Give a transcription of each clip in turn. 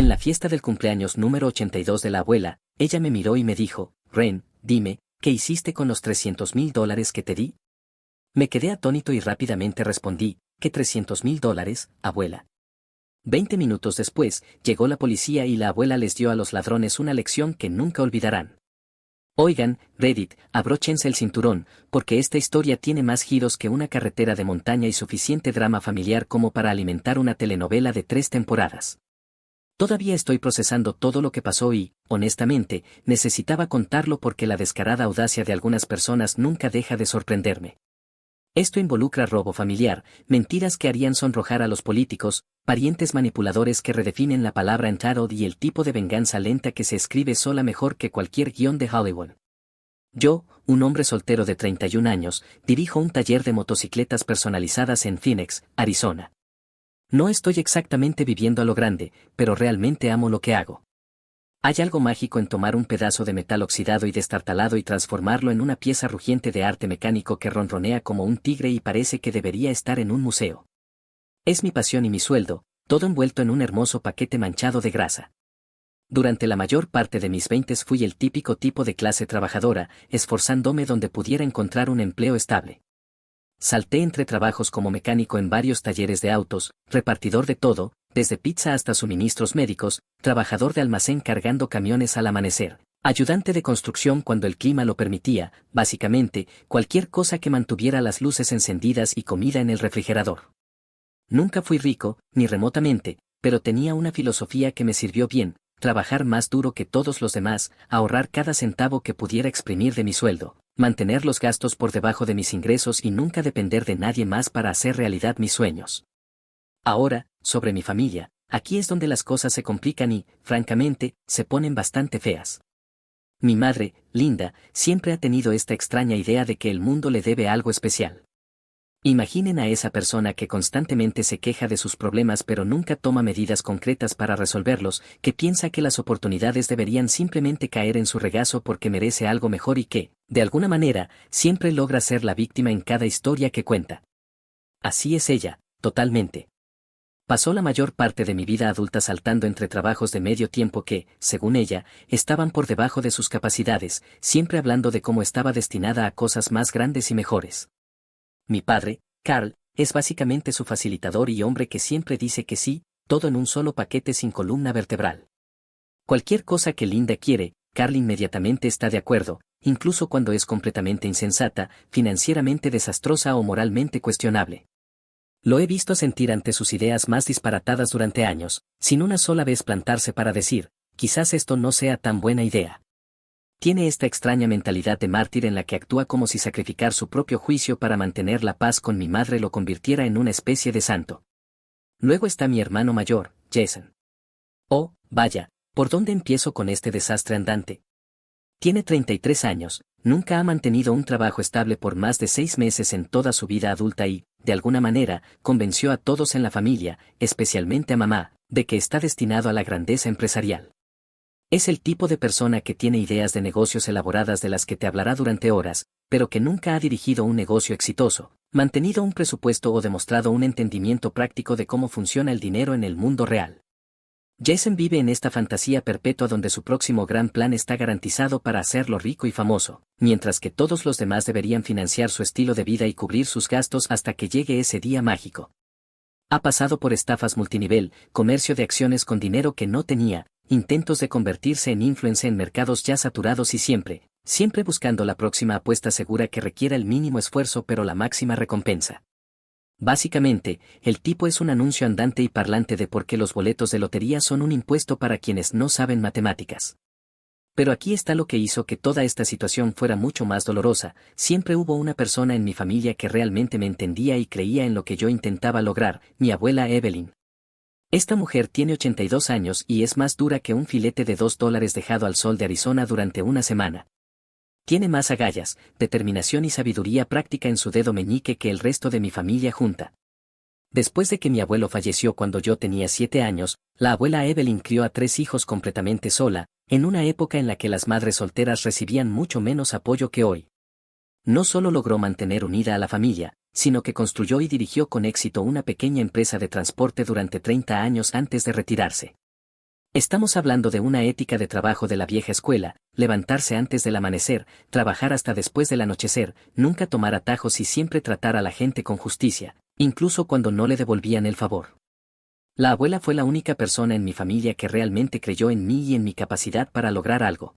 En la fiesta del cumpleaños número 82 de la abuela, ella me miró y me dijo, Ren, dime, ¿qué hiciste con los $300,000 que te di? Me quedé atónito y rápidamente respondí, ¿qué $300,000, abuela? 20 minutos después, llegó la policía y la abuela les dio a los ladrones una lección que nunca olvidarán. Oigan, Reddit, abróchense el cinturón, porque esta historia tiene más giros que una carretera de montaña y suficiente drama familiar como para alimentar una telenovela de 3 temporadas. Todavía estoy procesando todo lo que pasó y, honestamente, necesitaba contarlo porque la descarada audacia de algunas personas nunca deja de sorprenderme. Esto involucra robo familiar, mentiras que harían sonrojar a los políticos, parientes manipuladores que redefinen la palabra entitled y el tipo de venganza lenta que se escribe sola mejor que cualquier guión de Hollywood. Yo, un hombre soltero de 31 años, dirijo un taller de motocicletas personalizadas en Phoenix, Arizona. No estoy exactamente viviendo a lo grande, pero realmente amo lo que hago. Hay algo mágico en tomar un pedazo de metal oxidado y destartalado y transformarlo en una pieza rugiente de arte mecánico que ronronea como un tigre y parece que debería estar en un museo. Es mi pasión y mi sueldo, todo envuelto en un hermoso paquete manchado de grasa. Durante la mayor parte de mis 20 fui el típico tipo de clase trabajadora, esforzándome donde pudiera encontrar un empleo estable. Salté entre trabajos como mecánico en varios talleres de autos, repartidor de todo, desde pizza hasta suministros médicos, trabajador de almacén cargando camiones al amanecer, ayudante de construcción cuando el clima lo permitía, básicamente, cualquier cosa que mantuviera las luces encendidas y comida en el refrigerador. Nunca fui rico, ni remotamente, pero tenía una filosofía que me sirvió bien, trabajar más duro que todos los demás, ahorrar cada centavo que pudiera exprimir de mi sueldo, mantener los gastos por debajo de mis ingresos y nunca depender de nadie más para hacer realidad mis sueños. Ahora, sobre mi familia, aquí es donde las cosas se complican y, francamente, se ponen bastante feas. Mi madre, Linda, siempre ha tenido esta extraña idea de que el mundo le debe algo especial. Imaginen a esa persona que constantemente se queja de sus problemas pero nunca toma medidas concretas para resolverlos, que piensa que las oportunidades deberían simplemente caer en su regazo porque merece algo mejor y que, de alguna manera, siempre logra ser la víctima en cada historia que cuenta. Así es ella, totalmente. Pasó la mayor parte de mi vida adulta saltando entre trabajos de medio tiempo que, según ella, estaban por debajo de sus capacidades, siempre hablando de cómo estaba destinada a cosas más grandes y mejores. Mi padre, Carl, es básicamente su facilitador y hombre que siempre dice que sí, todo en un solo paquete sin columna vertebral. Cualquier cosa que Linda quiere, Carl inmediatamente está de acuerdo, incluso cuando es completamente insensata, financieramente desastrosa o moralmente cuestionable. Lo he visto sentir ante sus ideas más disparatadas durante años, sin una sola vez plantarse para decir, quizás esto no sea tan buena idea. Tiene esta extraña mentalidad de mártir en la que actúa como si sacrificar su propio juicio para mantener la paz con mi madre lo convirtiera en una especie de santo. Luego está mi hermano mayor, Jason. Oh, vaya, ¿por dónde empiezo con este desastre andante? Tiene 33 años, nunca ha mantenido un trabajo estable por más de 6 meses en toda su vida adulta y, de alguna manera, convenció a todos en la familia, especialmente a mamá, de que está destinado a la grandeza empresarial. Es el tipo de persona que tiene ideas de negocios elaboradas de las que te hablará durante horas, pero que nunca ha dirigido un negocio exitoso, mantenido un presupuesto o demostrado un entendimiento práctico de cómo funciona el dinero en el mundo real. Jason vive en esta fantasía perpetua donde su próximo gran plan está garantizado para hacerlo rico y famoso, mientras que todos los demás deberían financiar su estilo de vida y cubrir sus gastos hasta que llegue ese día mágico. Ha pasado por estafas multinivel, comercio de acciones con dinero que no tenía, intentos de convertirse en influencer en mercados ya saturados y siempre buscando la próxima apuesta segura que requiera el mínimo esfuerzo pero la máxima recompensa. Básicamente, el tipo es un anuncio andante y parlante de por qué los boletos de lotería son un impuesto para quienes no saben matemáticas. Pero aquí está lo que hizo que toda esta situación fuera mucho más dolorosa, siempre hubo una persona en mi familia que realmente me entendía y creía en lo que yo intentaba lograr, mi abuela Evelyn. Esta mujer tiene 82 años y es más dura que un filete de $2 dejado al sol de Arizona durante una semana. Tiene más agallas, determinación y sabiduría práctica en su dedo meñique que el resto de mi familia junta. Después de que mi abuelo falleció cuando yo tenía 7 años, la abuela Evelyn crió a 3 hijos completamente sola, en una época en la que las madres solteras recibían mucho menos apoyo que hoy. No solo logró mantener unida a la familia, sino que construyó y dirigió con éxito una pequeña empresa de transporte durante 30 años antes de retirarse. Estamos hablando de una ética de trabajo de la vieja escuela: levantarse antes del amanecer, trabajar hasta después del anochecer, nunca tomar atajos y siempre tratar a la gente con justicia, incluso cuando no le devolvían el favor. La abuela fue la única persona en mi familia que realmente creyó en mí y en mi capacidad para lograr algo.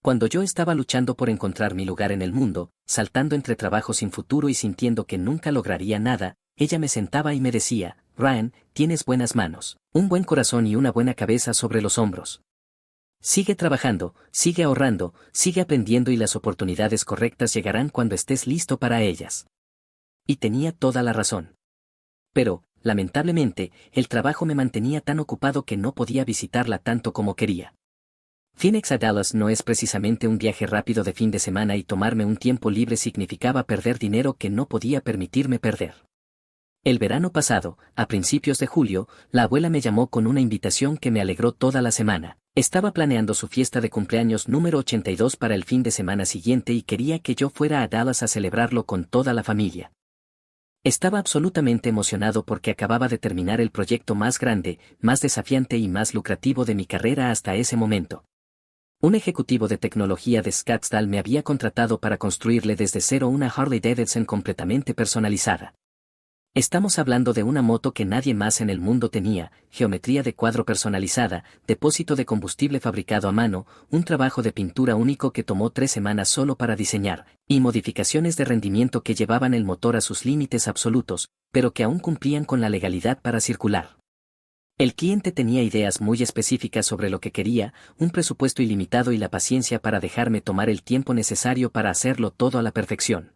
Cuando yo estaba luchando por encontrar mi lugar en el mundo, saltando entre trabajos sin futuro y sintiendo que nunca lograría nada, ella me sentaba y me decía: Ryan, tienes buenas manos, un buen corazón y una buena cabeza sobre los hombros. Sigue trabajando, sigue ahorrando, sigue aprendiendo y las oportunidades correctas llegarán cuando estés listo para ellas. Y tenía toda la razón. Pero, lamentablemente, el trabajo me mantenía tan ocupado que no podía visitarla tanto como quería. Phoenix a Dallas no es precisamente un viaje rápido de fin de semana y tomarme un tiempo libre significaba perder dinero que no podía permitirme perder. El verano pasado, a principios de julio, la abuela me llamó con una invitación que me alegró toda la semana. Estaba planeando su fiesta de cumpleaños número 82 para el fin de semana siguiente y quería que yo fuera a Dallas a celebrarlo con toda la familia. Estaba absolutamente emocionado porque acababa de terminar el proyecto más grande, más desafiante y más lucrativo de mi carrera hasta ese momento. Un ejecutivo de tecnología de Scottsdale me había contratado para construirle desde cero una Harley Davidson completamente personalizada. Estamos hablando de una moto que nadie más en el mundo tenía: geometría de cuadro personalizada, depósito de combustible fabricado a mano, un trabajo de pintura único que tomó 3 semanas solo para diseñar, y modificaciones de rendimiento que llevaban el motor a sus límites absolutos, pero que aún cumplían con la legalidad para circular. El cliente tenía ideas muy específicas sobre lo que quería, un presupuesto ilimitado y la paciencia para dejarme tomar el tiempo necesario para hacerlo todo a la perfección.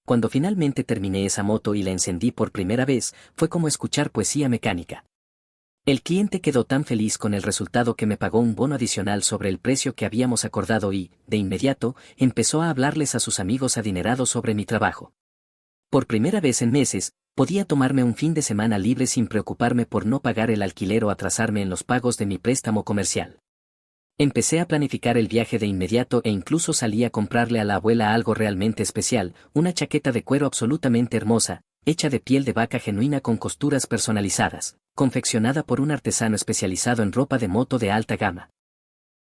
Cuando finalmente terminé esa moto y la encendí por primera vez, fue como escuchar poesía mecánica. El cliente quedó tan feliz con el resultado que me pagó un bono adicional sobre el precio que habíamos acordado y, de inmediato, empezó a hablarles a sus amigos adinerados sobre mi trabajo. Por primera vez en meses, podía tomarme un fin de semana libre sin preocuparme por no pagar el alquiler o atrasarme en los pagos de mi préstamo comercial. Empecé a planificar el viaje de inmediato e incluso salí a comprarle a la abuela algo realmente especial: una chaqueta de cuero absolutamente hermosa, hecha de piel de vaca genuina con costuras personalizadas, confeccionada por un artesano especializado en ropa de moto de alta gama.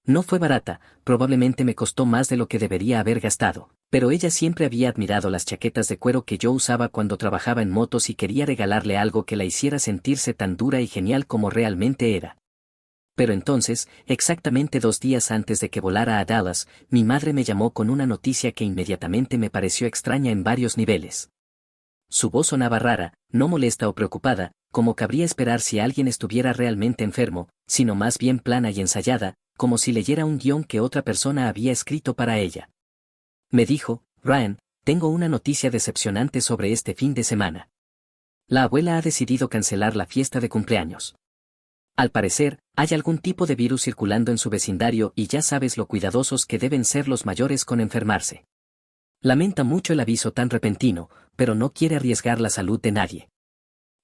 No fue barata, probablemente me costó más de lo que debería haber gastado, pero ella siempre había admirado las chaquetas de cuero que yo usaba cuando trabajaba en motos y quería regalarle algo que la hiciera sentirse tan dura y genial como realmente era. Pero entonces, exactamente 2 días antes de que volara a Dallas, mi madre me llamó con una noticia que inmediatamente me pareció extraña en varios niveles. Su voz sonaba rara, no molesta o preocupada, como cabría esperar si alguien estuviera realmente enfermo, sino más bien plana y ensayada, como si leyera un guión que otra persona había escrito para ella. Me dijo: Ryan, tengo una noticia decepcionante sobre este fin de semana. La abuela ha decidido cancelar la fiesta de cumpleaños. Al parecer, hay algún tipo de virus circulando en su vecindario y ya sabes lo cuidadosos que deben ser los mayores con enfermarse. Lamenta mucho el aviso tan repentino, pero no quiere arriesgar la salud de nadie.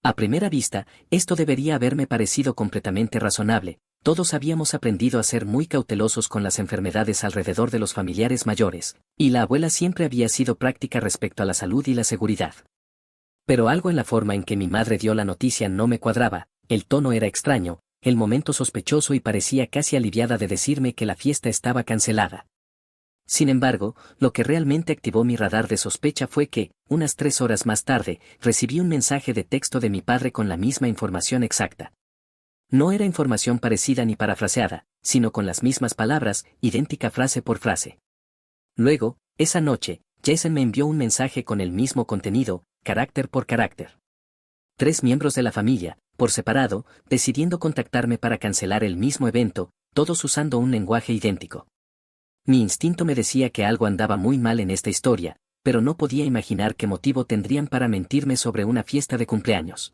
A primera vista, esto debería haberme parecido completamente razonable: todos habíamos aprendido a ser muy cautelosos con las enfermedades alrededor de los familiares mayores, y la abuela siempre había sido práctica respecto a la salud y la seguridad. Pero algo en la forma en que mi madre dio la noticia no me cuadraba: el tono era extraño, el momento sospechoso, y parecía casi aliviada de decirme que la fiesta estaba cancelada. Sin embargo, lo que realmente activó mi radar de sospecha fue que, unas 3 horas más tarde, recibí un mensaje de texto de mi padre con la misma información exacta. No era información parecida ni parafraseada, sino con las mismas palabras, idéntica frase por frase. Luego, esa noche, Jason me envió un mensaje con el mismo contenido, carácter por carácter. 3 miembros de la familia, por separado, decidiendo contactarme para cancelar el mismo evento, todos usando un lenguaje idéntico. Mi instinto me decía que algo andaba muy mal en esta historia, pero no podía imaginar qué motivo tendrían para mentirme sobre una fiesta de cumpleaños.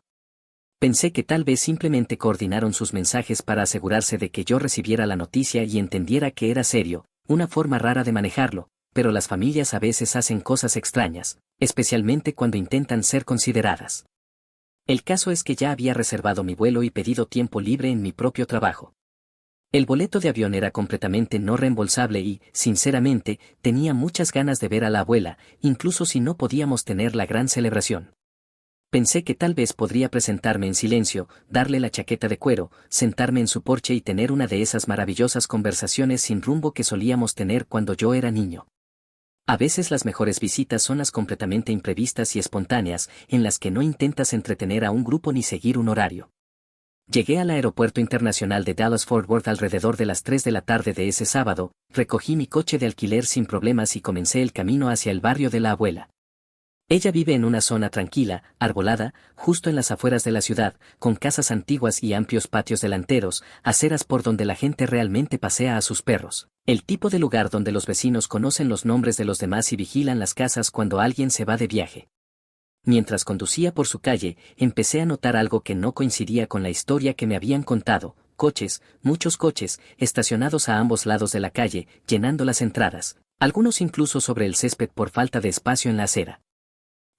Pensé que tal vez simplemente coordinaron sus mensajes para asegurarse de que yo recibiera la noticia y entendiera que era serio, una forma rara de manejarlo, pero las familias a veces hacen cosas extrañas, especialmente cuando intentan ser consideradas. El caso es que ya había reservado mi vuelo y pedido tiempo libre en mi propio trabajo. El boleto de avión era completamente no reembolsable y, sinceramente, tenía muchas ganas de ver a la abuela, incluso si no podíamos tener la gran celebración. Pensé que tal vez podría presentarme en silencio, darle la chaqueta de cuero, sentarme en su porche y tener una de esas maravillosas conversaciones sin rumbo que solíamos tener cuando yo era niño. A veces las mejores visitas son las completamente imprevistas y espontáneas, en las que no intentas entretener a un grupo ni seguir un horario. Llegué al aeropuerto internacional de Dallas-Fort Worth alrededor de las 3 de la tarde de ese sábado, recogí mi coche de alquiler sin problemas y comencé el camino hacia el barrio de la abuela. Ella vive en una zona tranquila, arbolada, justo en las afueras de la ciudad, con casas antiguas y amplios patios delanteros, aceras por donde la gente realmente pasea a sus perros. El tipo de lugar donde los vecinos conocen los nombres de los demás y vigilan las casas cuando alguien se va de viaje. Mientras conducía por su calle, empecé a notar algo que no coincidía con la historia que me habían contado: coches, muchos coches, estacionados a ambos lados de la calle, llenando las entradas, algunos incluso sobre el césped por falta de espacio en la acera.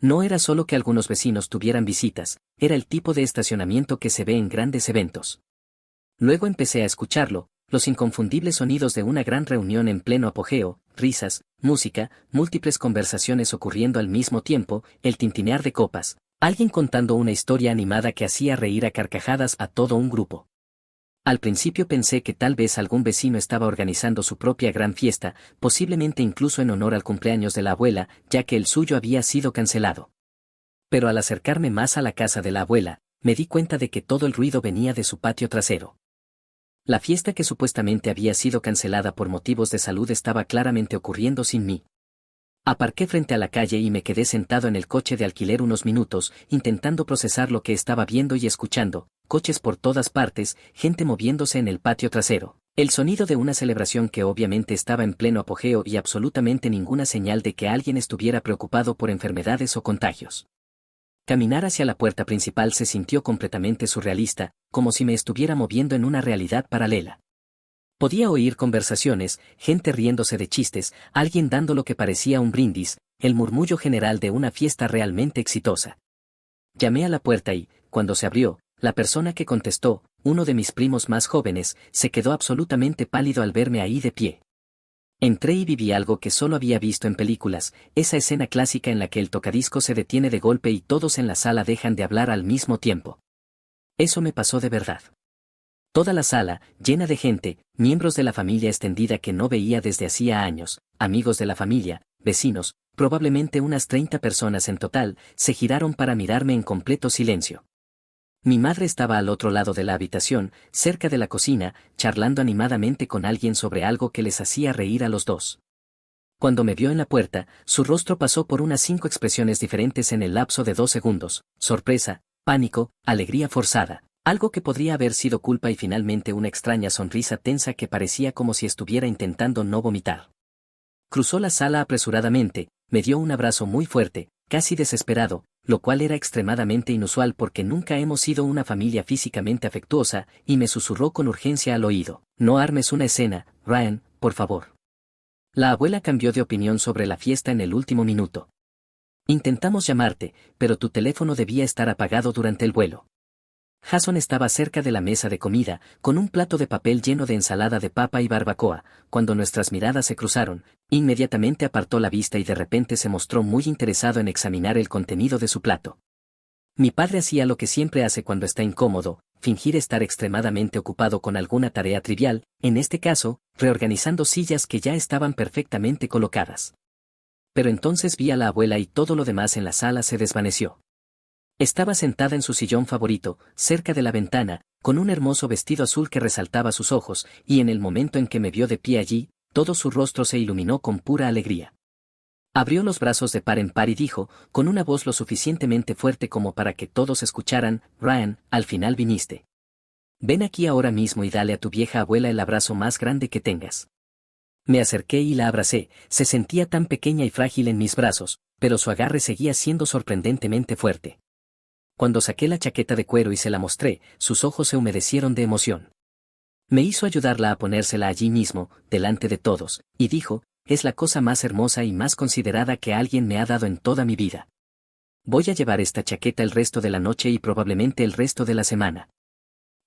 No era solo que algunos vecinos tuvieran visitas, era el tipo de estacionamiento que se ve en grandes eventos. Luego empecé a escucharlo, los inconfundibles sonidos de una gran reunión en pleno apogeo, risas, música, múltiples conversaciones ocurriendo al mismo tiempo, el tintinear de copas, alguien contando una historia animada que hacía reír a carcajadas a todo un grupo. Al principio pensé que tal vez algún vecino estaba organizando su propia gran fiesta, posiblemente incluso en honor al cumpleaños de la abuela, ya que el suyo había sido cancelado. Pero al acercarme más a la casa de la abuela, me di cuenta de que todo el ruido venía de su patio trasero. La fiesta que supuestamente había sido cancelada por motivos de salud estaba claramente ocurriendo sin mí. Aparqué frente a la calle y me quedé sentado en el coche de alquiler unos minutos, intentando procesar lo que estaba viendo y escuchando: coches por todas partes, gente moviéndose en el patio trasero, el sonido de una celebración que obviamente estaba en pleno apogeo y absolutamente ninguna señal de que alguien estuviera preocupado por enfermedades o contagios. Caminar hacia la puerta principal se sintió completamente surrealista, como si me estuviera moviendo en una realidad paralela. Podía oír conversaciones, gente riéndose de chistes, alguien dando lo que parecía un brindis, el murmullo general de una fiesta realmente exitosa. Llamé a la puerta y, cuando se abrió, la persona que contestó, uno de mis primos más jóvenes, se quedó absolutamente pálido al verme ahí de pie. Entré y viví algo que solo había visto en películas, esa escena clásica en la que el tocadiscos se detiene de golpe y todos en la sala dejan de hablar al mismo tiempo. Eso me pasó de verdad. Toda la sala, llena de gente, miembros de la familia extendida que no veía desde hacía años, amigos de la familia, vecinos, probablemente unas 30 personas en total, se giraron para mirarme en completo silencio. Mi madre estaba al otro lado de la habitación, cerca de la cocina, charlando animadamente con alguien sobre algo que les hacía reír a los dos. Cuando me vio en la puerta, su rostro pasó por unas 5 expresiones diferentes en el lapso de 2 segundos: sorpresa, pánico, alegría forzada, algo que podría haber sido culpa y finalmente una extraña sonrisa tensa que parecía como si estuviera intentando no vomitar. Cruzó la sala apresuradamente, me dio un abrazo muy fuerte, casi desesperado, lo cual era extremadamente inusual porque nunca hemos sido una familia físicamente afectuosa, y me susurró con urgencia al oído: no armes una escena, Ryan, por favor. La abuela cambió de opinión sobre la fiesta en el último minuto. Intentamos llamarte, pero tu teléfono debía estar apagado durante el vuelo. Jason estaba cerca de la mesa de comida, con un plato de papel lleno de ensalada de papa y barbacoa. Cuando nuestras miradas se cruzaron, inmediatamente apartó la vista y de repente se mostró muy interesado en examinar el contenido de su plato. Mi padre hacía lo que siempre hace cuando está incómodo: fingir estar extremadamente ocupado con alguna tarea trivial, en este caso, reorganizando sillas que ya estaban perfectamente colocadas. Pero entonces vi a la abuela y todo lo demás en la sala se desvaneció. Estaba sentada en su sillón favorito, cerca de la ventana, con un hermoso vestido azul que resaltaba sus ojos, y en el momento en que me vio de pie allí, todo su rostro se iluminó con pura alegría. Abrió los brazos de par en par y dijo, con una voz lo suficientemente fuerte como para que todos escucharan: Ryan, al final viniste. Ven aquí ahora mismo y dale a tu vieja abuela el abrazo más grande que tengas. Me acerqué y la abracé. Se sentía tan pequeña y frágil en mis brazos, pero su agarre seguía siendo sorprendentemente fuerte. Cuando saqué la chaqueta de cuero y se la mostré, sus ojos se humedecieron de emoción. Me hizo ayudarla a ponérsela allí mismo, delante de todos, y dijo: es la cosa más hermosa y más considerada que alguien me ha dado en toda mi vida. Voy a llevar esta chaqueta el resto de la noche y probablemente el resto de la semana.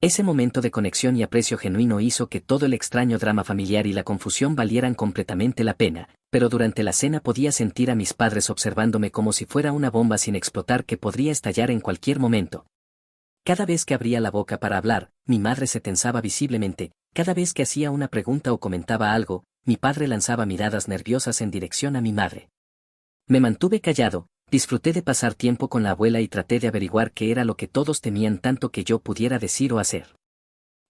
Ese momento de conexión y aprecio genuino hizo que todo el extraño drama familiar y la confusión valieran completamente la pena, pero durante la cena podía sentir a mis padres observándome como si fuera una bomba sin explotar que podría estallar en cualquier momento. Cada vez que abría la boca para hablar, mi madre se tensaba visiblemente, cada vez que hacía una pregunta o comentaba algo, mi padre lanzaba miradas nerviosas en dirección a mi madre. Me mantuve callado, disfruté de pasar tiempo con la abuela y traté de averiguar qué era lo que todos temían tanto que yo pudiera decir o hacer.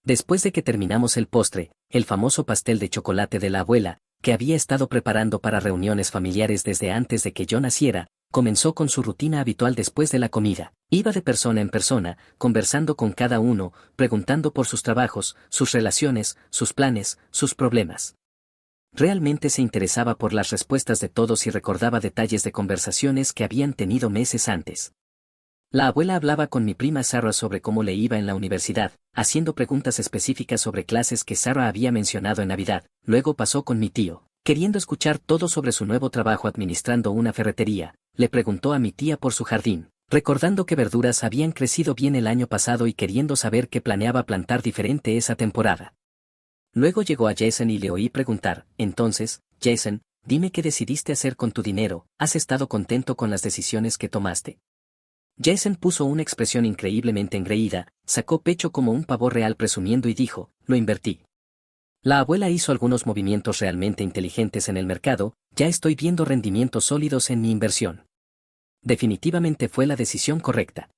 Después de que terminamos el postre, el famoso pastel de chocolate de la abuela, que había estado preparando para reuniones familiares desde antes de que yo naciera, comenzó con su rutina habitual después de la comida. Iba de persona en persona, conversando con cada uno, preguntando por sus trabajos, sus relaciones, sus planes, sus problemas. Realmente se interesaba por las respuestas de todos y recordaba detalles de conversaciones que habían tenido meses antes. La abuela hablaba con mi prima Sarah sobre cómo le iba en la universidad, haciendo preguntas específicas sobre clases que Sarah había mencionado en Navidad. Luego pasó con mi tío, queriendo escuchar todo sobre su nuevo trabajo administrando una ferretería. Le preguntó a mi tía por su jardín, recordando que verduras habían crecido bien el año pasado y queriendo saber qué planeaba plantar diferente esa temporada. Luego llegó a Jason y le oí preguntar, entonces, Jason, dime qué decidiste hacer con tu dinero, ¿has estado contento con las decisiones que tomaste? Jason puso una expresión increíblemente engreída, sacó pecho como un pavo real presumiendo y dijo, lo invertí. La abuela hizo algunos movimientos realmente inteligentes en el mercado, ya estoy viendo rendimientos sólidos en mi inversión. Definitivamente fue la decisión correcta.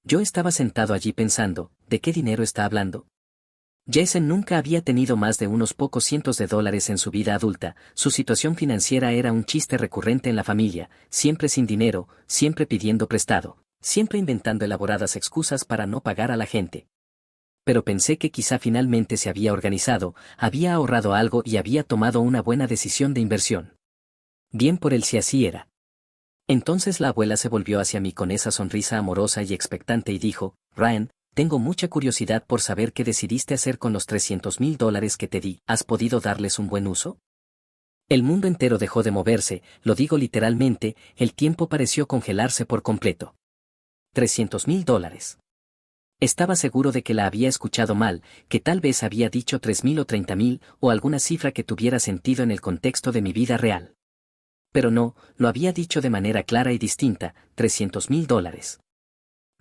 Yo estaba sentado allí pensando, ¿de qué dinero está hablando? Jason nunca había tenido más de unos pocos cientos de dólares en su vida adulta, su situación financiera era un chiste recurrente en la familia, siempre sin dinero, siempre pidiendo prestado, siempre inventando elaboradas excusas para no pagar a la gente. Pero pensé que quizá finalmente se había organizado, había ahorrado algo y había tomado una buena decisión de inversión. Bien por él si así era. Entonces la abuela se volvió hacia mí con esa sonrisa amorosa y expectante y dijo, Ryan, tengo mucha curiosidad por saber qué decidiste hacer con los $300,000 que te di. ¿Has podido darles un buen uso? El mundo entero dejó de moverse, lo digo literalmente, el tiempo pareció congelarse por completo. $300,000. Estaba seguro de que la había escuchado mal, que tal vez había dicho 3,000 o 30,000 o alguna cifra que tuviera sentido en el contexto de mi vida real. Pero no, lo había dicho de manera clara y distinta, $300,000.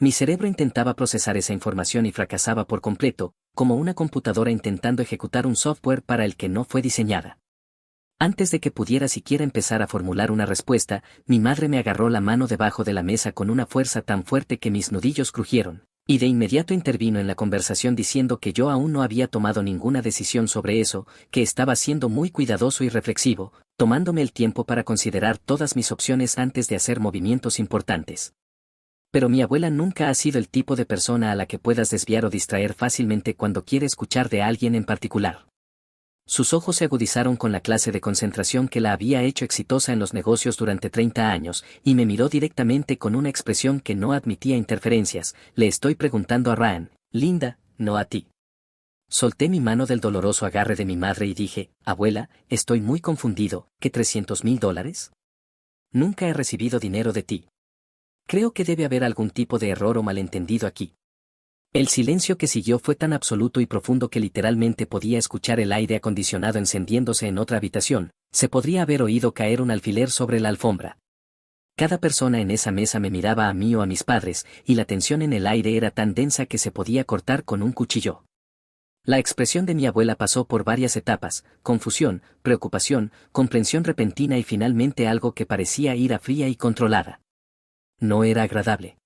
Mi cerebro intentaba procesar esa información y fracasaba por completo, como una computadora intentando ejecutar un software para el que no fue diseñada. Antes de que pudiera siquiera empezar a formular una respuesta, mi madre me agarró la mano debajo de la mesa con una fuerza tan fuerte que mis nudillos crujieron, y de inmediato intervino en la conversación diciendo que yo aún no había tomado ninguna decisión sobre eso, que estaba siendo muy cuidadoso y reflexivo, tomándome el tiempo para considerar todas mis opciones antes de hacer movimientos importantes. Pero mi abuela nunca ha sido el tipo de persona a la que puedas desviar o distraer fácilmente cuando quiere escuchar de alguien en particular. Sus ojos se agudizaron con la clase de concentración que la había hecho exitosa en los negocios durante 30 años, y me miró directamente con una expresión que no admitía interferencias. Le estoy preguntando a Ryan, Linda, no a ti. Solté mi mano del doloroso agarre de mi madre y dije, abuela, estoy muy confundido, ¿qué $300,000? Nunca he recibido dinero de ti. Creo que debe haber algún tipo de error o malentendido aquí. El silencio que siguió fue tan absoluto y profundo que literalmente podía escuchar el aire acondicionado encendiéndose en otra habitación, se podría haber oído caer un alfiler sobre la alfombra. Cada persona en esa mesa me miraba a mí o a mis padres, y la tensión en el aire era tan densa que se podía cortar con un cuchillo. La expresión de mi abuela pasó por varias etapas, confusión, preocupación, comprensión repentina y finalmente algo que parecía ira fría y controlada. No era agradable.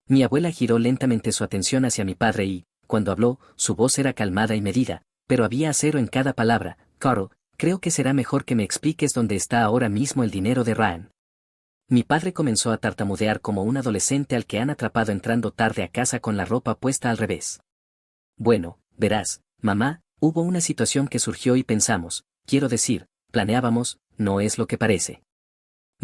Mi abuela giró lentamente su atención hacia mi padre y, cuando habló, su voz era calmada y medida, pero había acero en cada palabra. Carl, creo que será mejor que me expliques dónde está ahora mismo el dinero de Ryan. Mi padre comenzó a tartamudear como un adolescente al que han atrapado entrando tarde a casa con la ropa puesta al revés. Bueno, verás, mamá, hubo una situación que surgió y pensamos, quiero decir, planeábamos, no es lo que parece.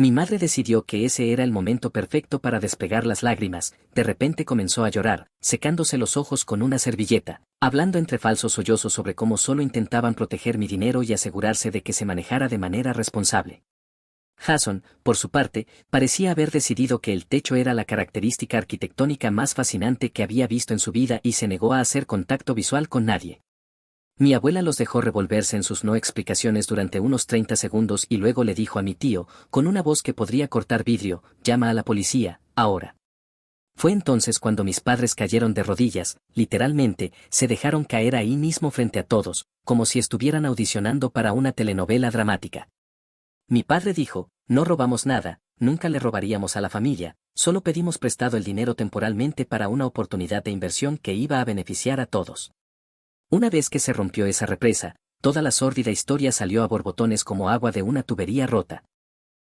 Mi madre decidió que ese era el momento perfecto para despegar las lágrimas, de repente comenzó a llorar, secándose los ojos con una servilleta, hablando entre falsos sollozos sobre cómo solo intentaban proteger mi dinero y asegurarse de que se manejara de manera responsable. Jason, por su parte, parecía haber decidido que el techo era la característica arquitectónica más fascinante que había visto en su vida y se negó a hacer contacto visual con nadie. Mi abuela los dejó revolverse en sus no explicaciones durante unos 30 segundos y luego le dijo a mi tío, con una voz que podría cortar vidrio, llama a la policía, ahora. Fue entonces cuando mis padres cayeron de rodillas, literalmente, se dejaron caer ahí mismo frente a todos, como si estuvieran audicionando para una telenovela dramática. Mi padre dijo, no robamos nada, nunca le robaríamos a la familia, solo pedimos prestado el dinero temporalmente para una oportunidad de inversión que iba a beneficiar a todos. Una vez que se rompió esa represa, toda la sórdida historia salió a borbotones como agua de una tubería rota.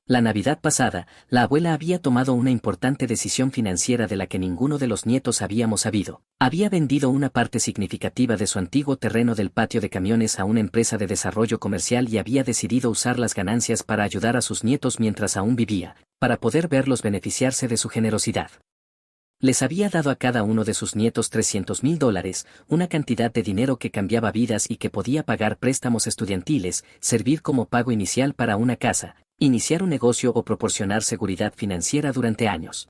La Navidad pasada, la abuela había tomado una importante decisión financiera de la que ninguno de los nietos habíamos sabido. Había vendido una parte significativa de su antiguo terreno del patio de camiones a una empresa de desarrollo comercial y había decidido usar las ganancias para ayudar a sus nietos mientras aún vivía, para poder verlos beneficiarse de su generosidad. Les había dado a cada uno de sus nietos $300,000, una cantidad de dinero que cambiaba vidas y que podía pagar préstamos estudiantiles, servir como pago inicial para una casa, iniciar un negocio o proporcionar seguridad financiera durante años.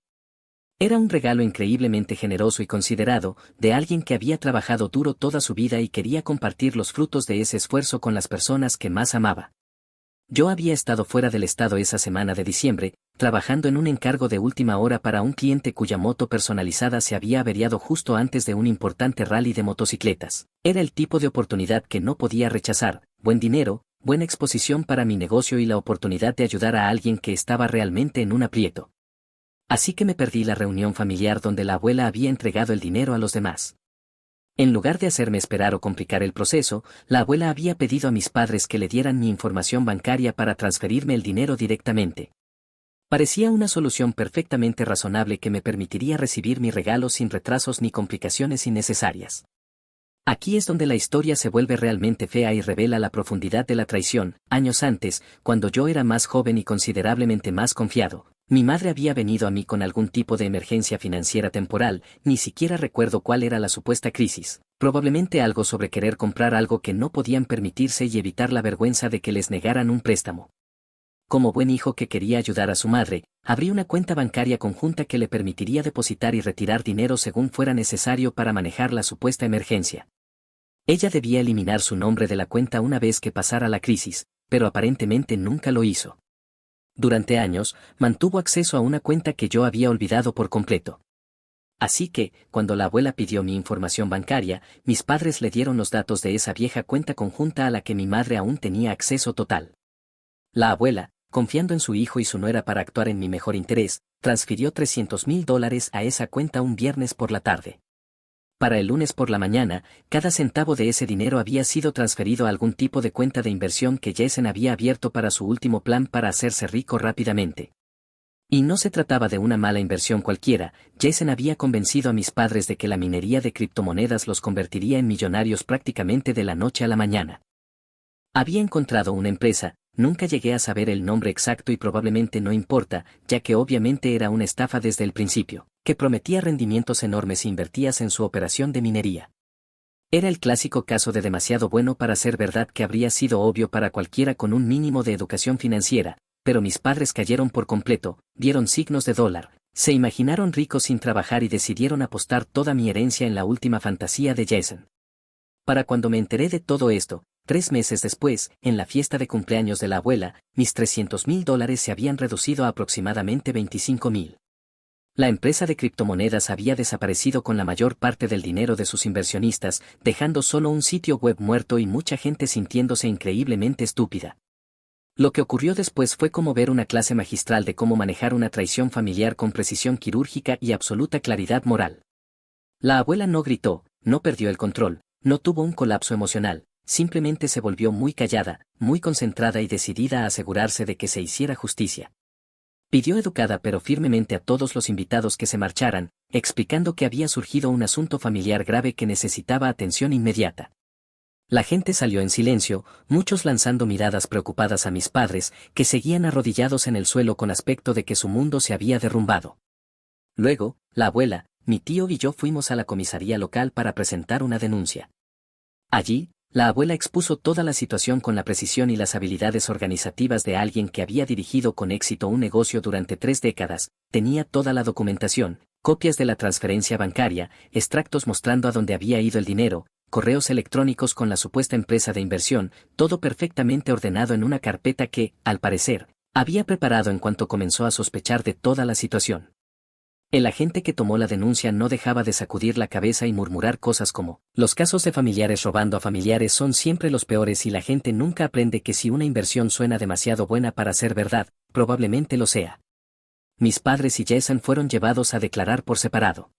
Era un regalo increíblemente generoso y considerado, de alguien que había trabajado duro toda su vida y quería compartir los frutos de ese esfuerzo con las personas que más amaba. Yo había estado fuera del estado esa semana de diciembre, trabajando en un encargo de última hora para un cliente cuya moto personalizada se había averiado justo antes de un importante rally de motocicletas. Era el tipo de oportunidad que no podía rechazar, buen dinero, buena exposición para mi negocio y la oportunidad de ayudar a alguien que estaba realmente en un aprieto. Así que me perdí la reunión familiar donde la abuela había entregado el dinero a los demás. En lugar de hacerme esperar o complicar el proceso, la abuela había pedido a mis padres que le dieran mi información bancaria para transferirme el dinero directamente. Parecía una solución perfectamente razonable que me permitiría recibir mi regalo sin retrasos ni complicaciones innecesarias. Aquí es donde la historia se vuelve realmente fea y revela la profundidad de la traición. Años antes, cuando yo era más joven y considerablemente más confiado, mi madre había venido a mí con algún tipo de emergencia financiera temporal, ni siquiera recuerdo cuál era la supuesta crisis, probablemente algo sobre querer comprar algo que no podían permitirse y evitar la vergüenza de que les negaran un préstamo. Como buen hijo que quería ayudar a su madre, abrí una cuenta bancaria conjunta que le permitiría depositar y retirar dinero según fuera necesario para manejar la supuesta emergencia. Ella debía eliminar su nombre de la cuenta una vez que pasara la crisis, pero aparentemente nunca lo hizo. Durante años, mantuvo acceso a una cuenta que yo había olvidado por completo. Así que, cuando la abuela pidió mi información bancaria, mis padres le dieron los datos de esa vieja cuenta conjunta a la que mi madre aún tenía acceso total. La abuela, confiando en su hijo y su nuera para actuar en mi mejor interés, transfirió $300,000 a esa cuenta un viernes por la tarde. Para el lunes por la mañana, cada centavo de ese dinero había sido transferido a algún tipo de cuenta de inversión que Jason había abierto para su último plan para hacerse rico rápidamente. Y no se trataba de una mala inversión cualquiera, Jason había convencido a mis padres de que la minería de criptomonedas los convertiría en millonarios prácticamente de la noche a la mañana. Había encontrado una empresa, nunca llegué a saber el nombre exacto y probablemente no importa, ya que obviamente era una estafa desde el principio, que prometía rendimientos enormes si invertías en su operación de minería. Era el clásico caso de demasiado bueno para ser verdad que habría sido obvio para cualquiera con un mínimo de educación financiera, pero mis padres cayeron por completo, dieron signos de dólar, se imaginaron ricos sin trabajar y decidieron apostar toda mi herencia en la última fantasía de Jason. Para cuando me enteré de todo esto, 3 meses después, en la fiesta de cumpleaños de la abuela, mis $300,000 se habían reducido a aproximadamente $25,000. La empresa de criptomonedas había desaparecido con la mayor parte del dinero de sus inversionistas, dejando solo un sitio web muerto y mucha gente sintiéndose increíblemente estúpida. Lo que ocurrió después fue como ver una clase magistral de cómo manejar una traición familiar con precisión quirúrgica y absoluta claridad moral. La abuela no gritó, no perdió el control, no tuvo un colapso emocional, simplemente se volvió muy callada, muy concentrada y decidida a asegurarse de que se hiciera justicia. Pidió educada pero firmemente a todos los invitados que se marcharan, explicando que había surgido un asunto familiar grave que necesitaba atención inmediata. La gente salió en silencio, muchos lanzando miradas preocupadas a mis padres, que seguían arrodillados en el suelo con aspecto de que su mundo se había derrumbado. Luego, la abuela, mi tío y yo fuimos a la comisaría local para presentar una denuncia. Allí, La abuela expuso toda la situación con la precisión y las habilidades organizativas de alguien que había dirigido con éxito un negocio durante 3 décadas, tenía toda la documentación, copias de la transferencia bancaria, extractos mostrando a dónde había ido el dinero, correos electrónicos con la supuesta empresa de inversión, todo perfectamente ordenado en una carpeta que, al parecer, había preparado en cuanto comenzó a sospechar de toda la situación. El agente que tomó la denuncia no dejaba de sacudir la cabeza y murmurar cosas como, los casos de familiares robando a familiares son siempre los peores y la gente nunca aprende que si una inversión suena demasiado buena para ser verdad, probablemente lo sea. Mis padres y Jason fueron llevados a declarar por separado.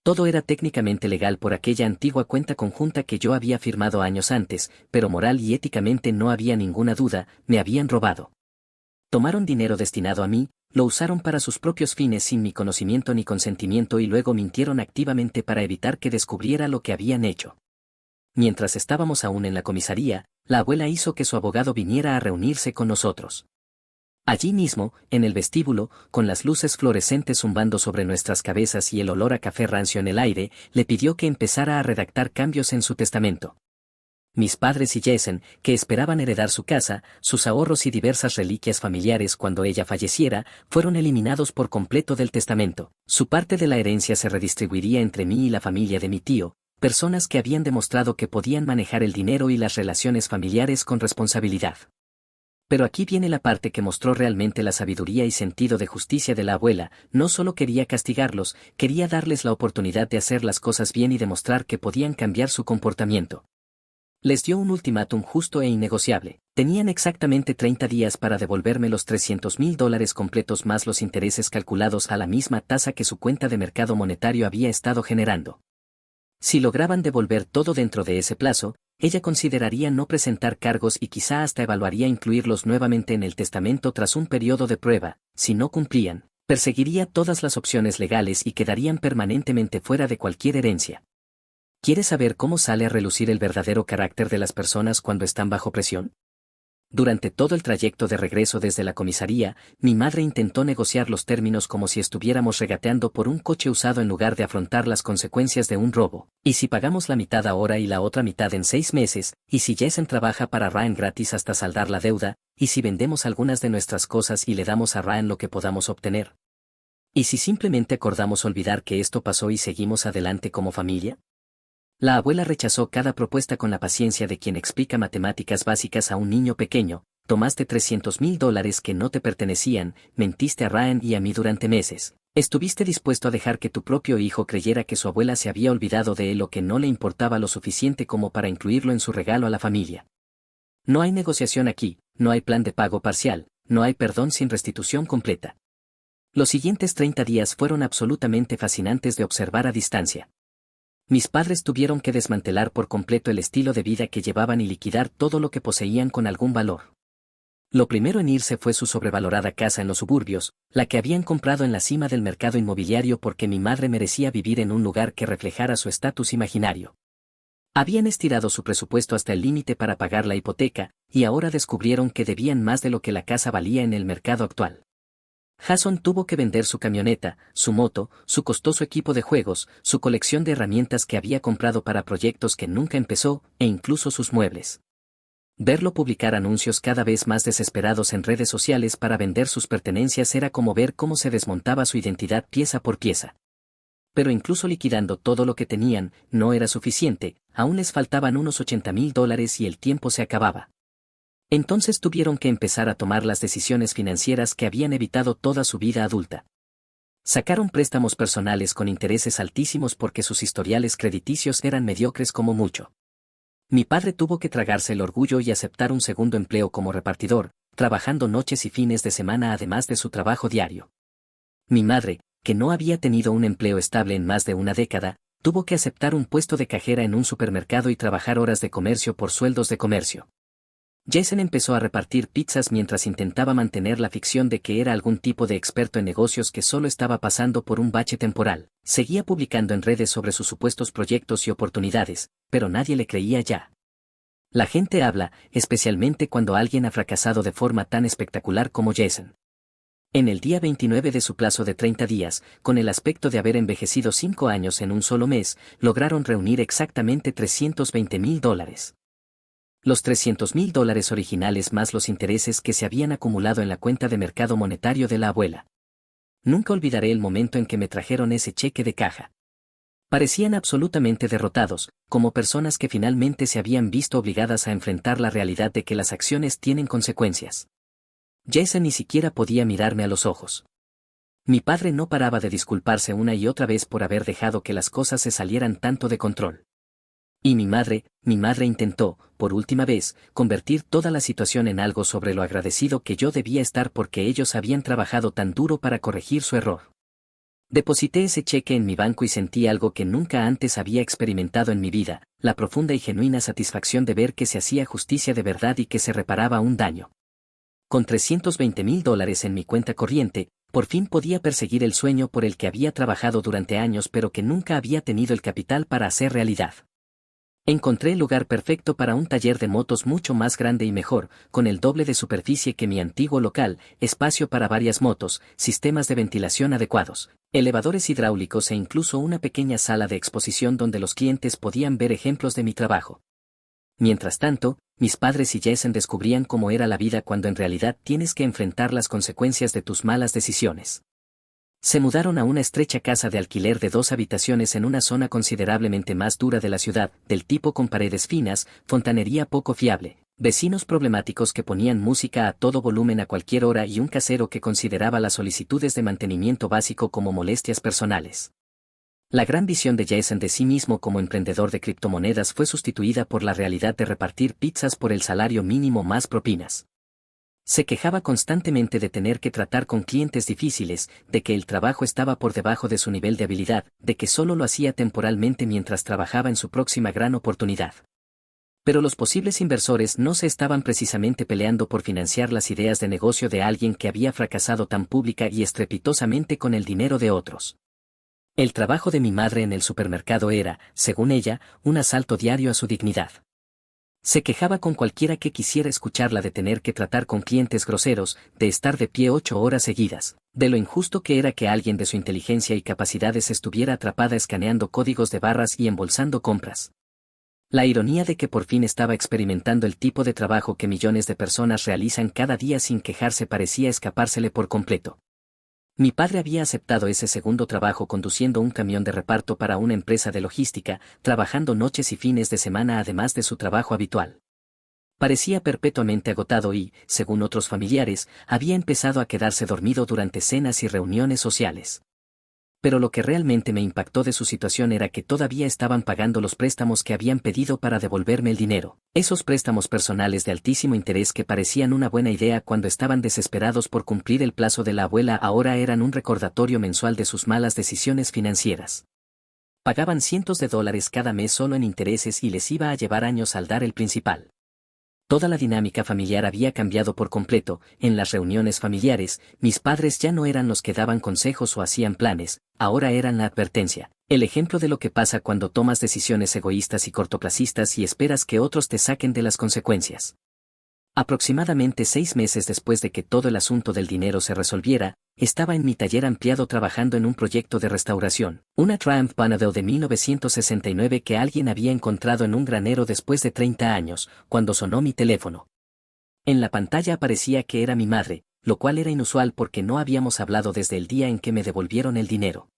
Todo era técnicamente legal por aquella antigua cuenta conjunta que yo había firmado años antes, pero moral y éticamente no había ninguna duda, me habían robado. Tomaron dinero destinado a mí, lo usaron para sus propios fines sin mi conocimiento ni consentimiento y luego mintieron activamente para evitar que descubriera lo que habían hecho. Mientras estábamos aún en la comisaría, la abuela hizo que su abogado viniera a reunirse con nosotros. Allí mismo, en el vestíbulo, con las luces fluorescentes zumbando sobre nuestras cabezas y el olor a café rancio en el aire, le pidió que empezara a redactar cambios en su testamento. Mis padres y Jason, que esperaban heredar su casa, sus ahorros y diversas reliquias familiares cuando ella falleciera, fueron eliminados por completo del testamento. Su parte de la herencia se redistribuiría entre mí y la familia de mi tío, personas que habían demostrado que podían manejar el dinero y las relaciones familiares con responsabilidad. Pero aquí viene la parte que mostró realmente la sabiduría y sentido de justicia de la abuela, no solo quería castigarlos, quería darles la oportunidad de hacer las cosas bien y demostrar que podían cambiar su comportamiento. Les dio un ultimátum justo e innegociable. Tenían exactamente 30 días para devolverme los $300,000 completos más los intereses calculados a la misma tasa que su cuenta de mercado monetario había estado generando. Si lograban devolver todo dentro de ese plazo, ella consideraría no presentar cargos y quizá hasta evaluaría incluirlos nuevamente en el testamento tras un periodo de prueba. Si no cumplían, perseguiría todas las opciones legales y quedarían permanentemente fuera de cualquier herencia. ¿Quieres saber cómo sale a relucir el verdadero carácter de las personas cuando están bajo presión? Durante todo el trayecto de regreso desde la comisaría, mi madre intentó negociar los términos como si estuviéramos regateando por un coche usado en lugar de afrontar las consecuencias de un robo. ¿Y si pagamos la mitad ahora y la otra mitad en 6 meses? ¿Y si Jason trabaja para Ryan gratis hasta saldar la deuda? ¿Y si vendemos algunas de nuestras cosas y le damos a Ryan lo que podamos obtener? ¿Y si simplemente acordamos olvidar que esto pasó y seguimos adelante como familia? La abuela rechazó cada propuesta con la paciencia de quien explica matemáticas básicas a un niño pequeño. Tomaste $300,000 que no te pertenecían, mentiste a Ryan y a mí durante meses. ¿Estuviste dispuesto a dejar que tu propio hijo creyera que su abuela se había olvidado de él o que no le importaba lo suficiente como para incluirlo en su regalo a la familia? No hay negociación aquí, no hay plan de pago parcial, no hay perdón sin restitución completa. Los siguientes 30 días fueron absolutamente fascinantes de observar a distancia. Mis padres tuvieron que desmantelar por completo el estilo de vida que llevaban y liquidar todo lo que poseían con algún valor. Lo primero en irse fue su sobrevalorada casa en los suburbios, la que habían comprado en la cima del mercado inmobiliario porque mi madre merecía vivir en un lugar que reflejara su estatus imaginario. Habían estirado su presupuesto hasta el límite para pagar la hipoteca, y ahora descubrieron que debían más de lo que la casa valía en el mercado actual. Jason tuvo que vender su camioneta, su moto, su costoso equipo de juegos, su colección de herramientas que había comprado para proyectos que nunca empezó, e incluso sus muebles. Verlo publicar anuncios cada vez más desesperados en redes sociales para vender sus pertenencias era como ver cómo se desmontaba su identidad pieza por pieza. Pero incluso liquidando todo lo que tenían, no era suficiente, aún les faltaban unos $80,000 y el tiempo se acababa. Entonces tuvieron que empezar a tomar las decisiones financieras que habían evitado toda su vida adulta. Sacaron préstamos personales con intereses altísimos porque sus historiales crediticios eran mediocres como mucho. Mi padre tuvo que tragarse el orgullo y aceptar un segundo empleo como repartidor, trabajando noches y fines de semana además de su trabajo diario. Mi madre, que no había tenido un empleo estable en más de una década, tuvo que aceptar un puesto de cajera en un supermercado y trabajar horas de comercio por sueldos de comercio. Jason empezó a repartir pizzas mientras intentaba mantener la ficción de que era algún tipo de experto en negocios que solo estaba pasando por un bache temporal. Seguía publicando en redes sobre sus supuestos proyectos y oportunidades, pero nadie le creía ya. La gente habla, especialmente cuando alguien ha fracasado de forma tan espectacular como Jason. En el día 29 de su plazo de 30 días, con el aspecto de haber envejecido 5 años en un solo mes, lograron reunir exactamente $320,000. Los $300.000 originales más los intereses que se habían acumulado en la cuenta de mercado monetario de la abuela. Nunca olvidaré el momento en que me trajeron ese cheque de caja. Parecían absolutamente derrotados, como personas que finalmente se habían visto obligadas a enfrentar la realidad de que las acciones tienen consecuencias. Jason ni siquiera podía mirarme a los ojos. Mi padre no paraba de disculparse una y otra vez por haber dejado que las cosas se salieran tanto de control. Y mi madre intentó, por última vez, convertir toda la situación en algo sobre lo agradecido que yo debía estar porque ellos habían trabajado tan duro para corregir su error. Deposité ese cheque en mi banco y sentí algo que nunca antes había experimentado en mi vida, la profunda y genuina satisfacción de ver que se hacía justicia de verdad y que se reparaba un daño. Con $320.000 en mi cuenta corriente, por fin podía perseguir el sueño por el que había trabajado durante años pero que nunca había tenido el capital para hacer realidad. Encontré el lugar perfecto para un taller de motos mucho más grande y mejor, con el doble de superficie que mi antiguo local, espacio para varias motos, sistemas de ventilación adecuados, elevadores hidráulicos e incluso una pequeña sala de exposición donde los clientes podían ver ejemplos de mi trabajo. Mientras tanto, mis padres y Jason descubrían cómo era la vida cuando en realidad tienes que enfrentar las consecuencias de tus malas decisiones. Se mudaron a una estrecha casa de alquiler de 2 habitaciones en una zona considerablemente más dura de la ciudad, del tipo con paredes finas, fontanería poco fiable, vecinos problemáticos que ponían música a todo volumen a cualquier hora y un casero que consideraba las solicitudes de mantenimiento básico como molestias personales. La gran visión de Jason de sí mismo como emprendedor de criptomonedas fue sustituida por la realidad de repartir pizzas por el salario mínimo más propinas. Se quejaba constantemente de tener que tratar con clientes difíciles, de que el trabajo estaba por debajo de su nivel de habilidad, de que solo lo hacía temporalmente mientras trabajaba en su próxima gran oportunidad. Pero los posibles inversores no se estaban precisamente peleando por financiar las ideas de negocio de alguien que había fracasado tan pública y estrepitosamente con el dinero de otros. El trabajo de mi madre en el supermercado era, según ella, un asalto diario a su dignidad. Se quejaba con cualquiera que quisiera escucharla de tener que tratar con clientes groseros, de estar de pie 8 horas seguidas, de lo injusto que era que alguien de su inteligencia y capacidades estuviera atrapada escaneando códigos de barras y embolsando compras. La ironía de que por fin estaba experimentando el tipo de trabajo que millones de personas realizan cada día sin quejarse parecía escapársele por completo. Mi padre había aceptado ese segundo trabajo conduciendo un camión de reparto para una empresa de logística, trabajando noches y fines de semana además de su trabajo habitual. Parecía perpetuamente agotado y, según otros familiares, había empezado a quedarse dormido durante cenas y reuniones sociales. Pero lo que realmente me impactó de su situación era que todavía estaban pagando los préstamos que habían pedido para devolverme el dinero. Esos préstamos personales de altísimo interés que parecían una buena idea cuando estaban desesperados por cumplir el plazo de la abuela ahora eran un recordatorio mensual de sus malas decisiones financieras. Pagaban cientos de dólares cada mes solo en intereses y les iba a llevar años saldar el principal. Toda la dinámica familiar había cambiado por completo. En las reuniones familiares, mis padres ya no eran los que daban consejos o hacían planes, ahora eran la advertencia, el ejemplo de lo que pasa cuando tomas decisiones egoístas y cortoplacistas y esperas que otros te saquen de las consecuencias. Aproximadamente 6 meses después de que todo el asunto del dinero se resolviera, estaba en mi taller ampliado trabajando en un proyecto de restauración, una Triumph Bonneville de 1969 que alguien había encontrado en un granero después de 30 años, cuando sonó mi teléfono. En la pantalla aparecía que era mi madre, lo cual era inusual porque no habíamos hablado desde el día en que me devolvieron el dinero.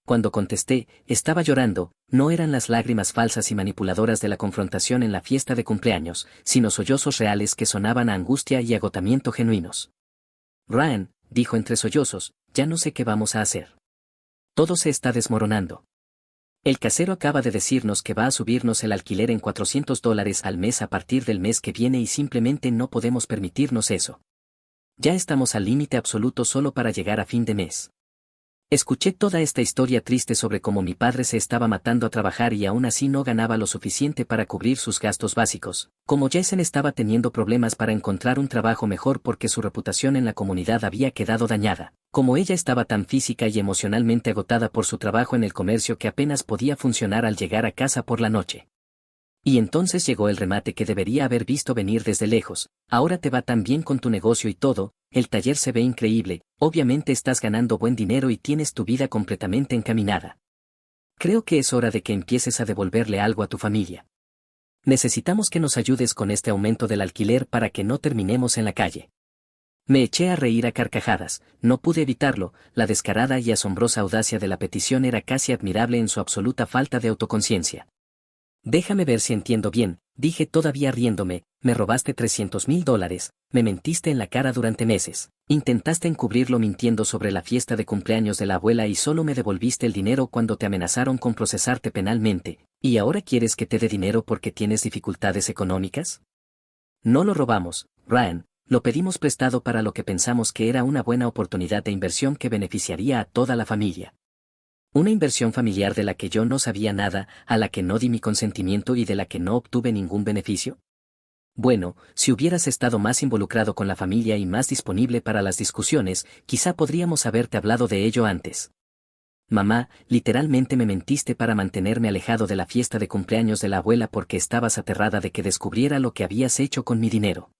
Cuando contesté, estaba llorando, no eran las lágrimas falsas y manipuladoras de la confrontación en la fiesta de cumpleaños, sino sollozos reales que sonaban a angustia y agotamiento genuinos. Ryan, dijo entre sollozos, ya no sé qué vamos a hacer. Todo se está desmoronando. El casero acaba de decirnos que va a subirnos el alquiler en $400 al mes a partir del mes que viene y simplemente no podemos permitirnos eso. Ya estamos al límite absoluto solo para llegar a fin de mes. Escuché toda esta historia triste sobre cómo mi padre se estaba matando a trabajar y aún así no ganaba lo suficiente para cubrir sus gastos básicos, como Jason estaba teniendo problemas para encontrar un trabajo mejor porque su reputación en la comunidad había quedado dañada, como ella estaba tan física y emocionalmente agotada por su trabajo en el comercio que apenas podía funcionar al llegar a casa por la noche. Y entonces llegó el remate que debería haber visto venir desde lejos. Ahora te va tan bien con tu negocio y todo, el taller se ve increíble, obviamente estás ganando buen dinero y tienes tu vida completamente encaminada. Creo que es hora de que empieces a devolverle algo a tu familia. Necesitamos que nos ayudes con este aumento del alquiler para que no terminemos en la calle. Me eché a reír a carcajadas, no pude evitarlo, la descarada y asombrosa audacia de la petición era casi admirable en su absoluta falta de autoconciencia. Déjame ver si entiendo bien, dije todavía riéndome, me robaste $300,000, me mentiste en la cara durante meses, intentaste encubrirlo mintiendo sobre la fiesta de cumpleaños de la abuela y solo me devolviste el dinero cuando te amenazaron con procesarte penalmente, ¿y ahora quieres que te dé dinero porque tienes dificultades económicas? No lo robamos, Ryan, lo pedimos prestado para lo que pensamos que era una buena oportunidad de inversión que beneficiaría a toda la familia. Una inversión familiar de la que yo no sabía nada, a la que no di mi consentimiento y de la que no obtuve ningún beneficio. Bueno, si hubieras estado más involucrado con la familia y más disponible para las discusiones, quizá podríamos haberte hablado de ello antes. Mamá, literalmente me mentiste para mantenerme alejado de la fiesta de cumpleaños de la abuela porque estabas aterrada de que descubriera lo que habías hecho con mi dinero.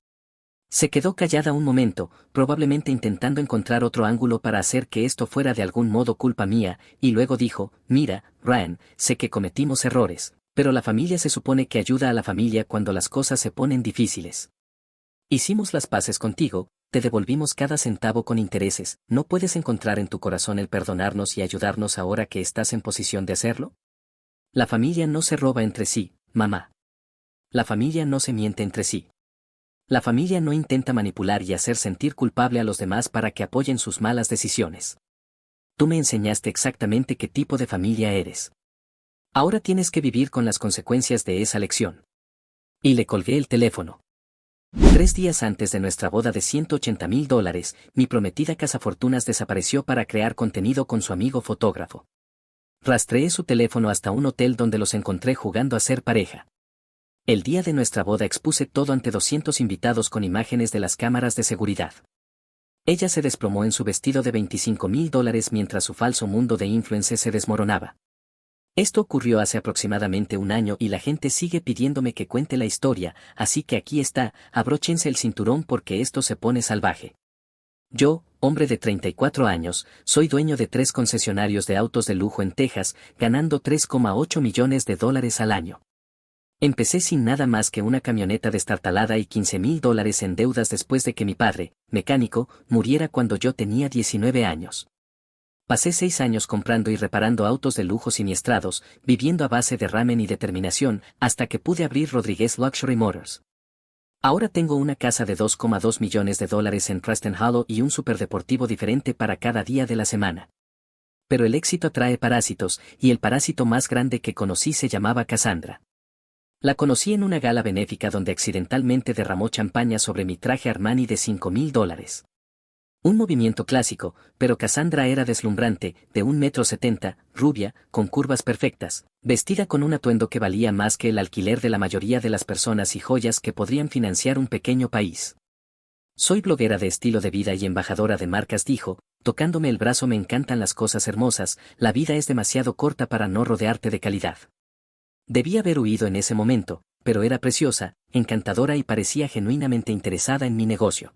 Se quedó callada un momento, probablemente intentando encontrar otro ángulo para hacer que esto fuera de algún modo culpa mía, y luego dijo, mira, Ryan, sé que cometimos errores, pero la familia se supone que ayuda a la familia cuando las cosas se ponen difíciles. Hicimos las paces contigo, te devolvimos cada centavo con intereses, ¿no puedes encontrar en tu corazón el perdonarnos y ayudarnos ahora que estás en posición de hacerlo? La familia no se roba entre sí, mamá. La familia no se miente entre sí. La familia no intenta manipular y hacer sentir culpable a los demás para que apoyen sus malas decisiones. Tú me enseñaste exactamente qué tipo de familia eres. Ahora tienes que vivir con las consecuencias de esa lección. Y le colgué el teléfono. 3 días antes de nuestra boda de $180,000, mi prometida cazafortunas desapareció para crear contenido con su amigo fotógrafo. Rastreé su teléfono hasta un hotel donde los encontré jugando a ser pareja. El día de nuestra boda expuse todo ante 200 invitados con imágenes de las cámaras de seguridad. Ella se desplomó en su vestido de $25,000 mientras su falso mundo de influencer se desmoronaba. Esto ocurrió hace aproximadamente un año y la gente sigue pidiéndome que cuente la historia, así que aquí está, abróchense el cinturón porque esto se pone salvaje. Yo, hombre de 34 años, soy dueño de 3 concesionarios de autos de lujo en Texas, ganando $3,8 millones al año. Empecé sin nada más que una camioneta destartalada y $15,000 en deudas después de que mi padre, mecánico, muriera cuando yo tenía 19 años. Pasé 6 años comprando y reparando autos de lujo siniestrados, viviendo a base de ramen y determinación, hasta que pude abrir Rodríguez Luxury Motors. Ahora tengo una casa de $2,2 millones en Preston Hollow y un superdeportivo diferente para cada día de la semana. Pero el éxito atrae parásitos, y el parásito más grande que conocí se llamaba Cassandra. La conocí en una gala benéfica donde accidentalmente derramó champaña sobre mi traje Armani de $5,000. Un movimiento clásico, pero Cassandra era deslumbrante, de 1,70 m, rubia, con curvas perfectas, vestida con un atuendo que valía más que el alquiler de la mayoría de las personas y joyas que podrían financiar un pequeño país. Soy bloguera de estilo de vida y embajadora de marcas, dijo, tocándome el brazo. Me encantan las cosas hermosas, la vida es demasiado corta para no rodearte de calidad. Debí haber huido en ese momento, pero era preciosa, encantadora y parecía genuinamente interesada en mi negocio.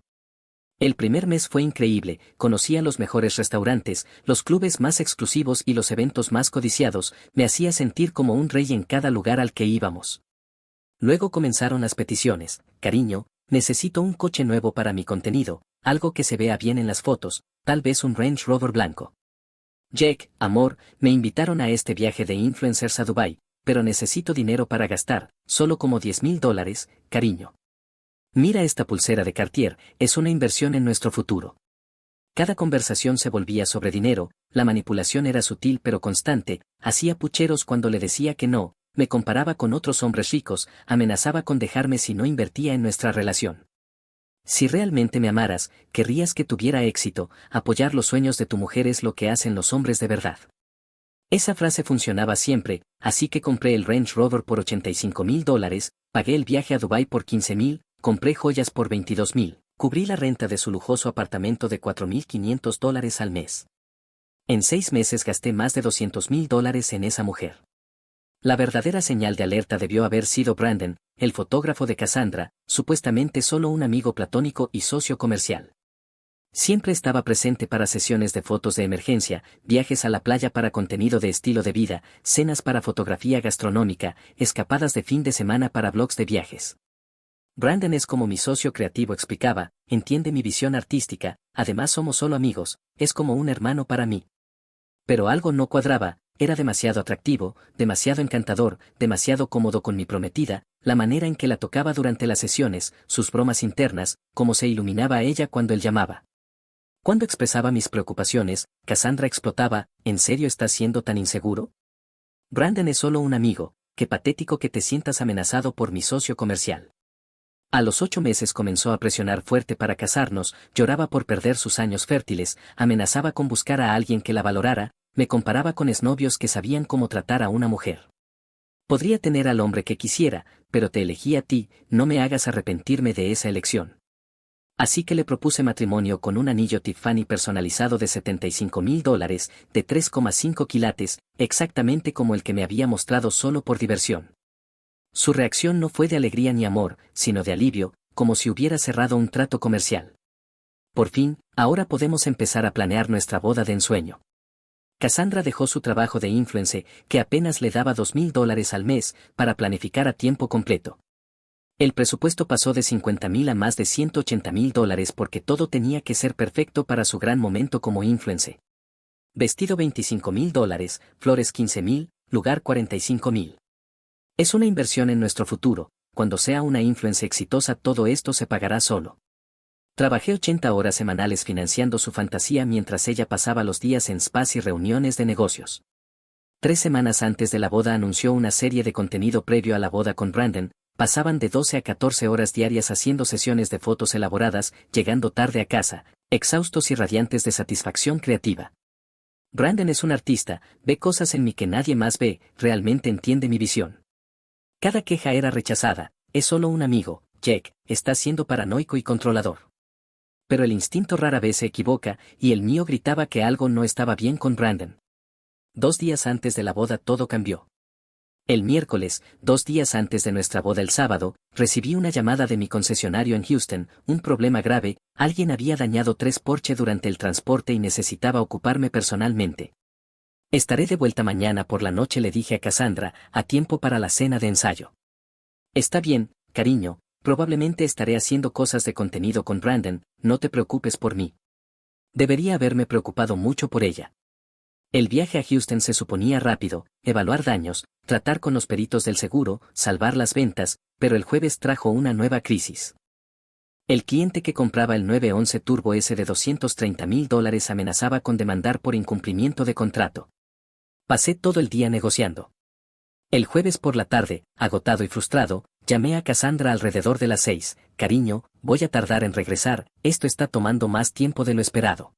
El primer mes fue increíble, conocí a los mejores restaurantes, los clubes más exclusivos y los eventos más codiciados, me hacía sentir como un rey en cada lugar al que íbamos. Luego comenzaron las peticiones, cariño, necesito un coche nuevo para mi contenido, algo que se vea bien en las fotos, tal vez un Range Rover blanco. Jack, amor, me invitaron a este viaje de influencers a Dubái, pero necesito dinero para gastar, solo como $10,000, cariño. Mira esta pulsera de Cartier, es una inversión en nuestro futuro. Cada conversación se volvía sobre dinero, la manipulación era sutil pero constante, hacía pucheros cuando le decía que no, me comparaba con otros hombres ricos, amenazaba con dejarme si no invertía en nuestra relación. Si realmente me amaras, querrías que tuviera éxito, apoyar los sueños de tu mujer es lo que hacen los hombres de verdad. Esa frase funcionaba siempre, así que compré el Range Rover por $85,000, pagué el viaje a Dubái por $15,000, compré joyas por $22,000, cubrí la renta de su lujoso apartamento de $4,500 al mes. En 6 meses gasté más de $200,000 en esa mujer. La verdadera señal de alerta debió haber sido Brandon, el fotógrafo de Cassandra, supuestamente solo un amigo platónico y socio comercial. Siempre estaba presente para sesiones de fotos de emergencia, viajes a la playa para contenido de estilo de vida, cenas para fotografía gastronómica, escapadas de fin de semana para blogs de viajes. Brandon es como mi socio creativo, explicaba, entiende mi visión artística, además somos solo amigos, es como un hermano para mí. Pero algo no cuadraba, era demasiado atractivo, demasiado encantador, demasiado cómodo con mi prometida, la manera en que la tocaba durante las sesiones, sus bromas internas, cómo se iluminaba a ella cuando él llamaba. Cuando expresaba mis preocupaciones, Cassandra explotaba, ¿en serio estás siendo tan inseguro? Brandon es solo un amigo, qué patético que te sientas amenazado por mi socio comercial. A los 8 meses comenzó a presionar fuerte para casarnos, lloraba por perder sus años fértiles, amenazaba con buscar a alguien que la valorara, me comparaba con exnovios que sabían cómo tratar a una mujer. Podría tener al hombre que quisiera, pero te elegí a ti, no me hagas arrepentirme de esa elección. Así que le propuse matrimonio con un anillo Tiffany personalizado de $75,000, de 3,5 quilates, exactamente como el que me había mostrado solo por diversión. Su reacción no fue de alegría ni amor, sino de alivio, como si hubiera cerrado un trato comercial. Por fin, ahora podemos empezar a planear nuestra boda de ensueño. Cassandra dejó su trabajo de influencer, que apenas le daba $2,000 al mes, para planificar a tiempo completo. El presupuesto pasó de $50,000 a más de $180,000 porque todo tenía que ser perfecto para su gran momento como influencer. Vestido $25,000, flores $15,000, lugar $45,000. Es una inversión en nuestro futuro, cuando sea una influencer exitosa todo esto se pagará solo. Trabajé 80 horas semanales financiando su fantasía mientras ella pasaba los días en spas y reuniones de negocios. 3 semanas antes de la boda anunció una serie de contenido previo a la boda con Brandon, pasaban de 12 a 14 horas diarias haciendo sesiones de fotos elaboradas, llegando tarde a casa, exhaustos y radiantes de satisfacción creativa. Brandon es un artista, ve cosas en mí que nadie más ve, realmente entiende mi visión. Cada queja era rechazada, es solo un amigo, Jack, está siendo paranoico y controlador. Pero el instinto rara vez se equivoca, y el mío gritaba que algo no estaba bien con Brandon. 2 días antes de la boda todo cambió. El miércoles, 2 días antes de nuestra boda el sábado, recibí una llamada de mi concesionario en Houston, un problema grave, alguien había dañado 3 Porsche durante el transporte y necesitaba ocuparme personalmente. Estaré de vuelta mañana por la noche, le dije a Cassandra, a tiempo para la cena de ensayo. Está bien, cariño, probablemente estaré haciendo cosas de contenido con Brandon, no te preocupes por mí. Debería haberme preocupado mucho por ella. El viaje a Houston se suponía rápido, evaluar daños, tratar con los peritos del seguro, salvar las ventas, pero el jueves trajo una nueva crisis. El cliente que compraba el 911 Turbo S de $230,000 amenazaba con demandar por incumplimiento de contrato. Pasé todo el día negociando. El jueves por la tarde, agotado y frustrado, llamé a Cassandra alrededor de las 6, cariño, voy a tardar en regresar, esto está tomando más tiempo de lo esperado.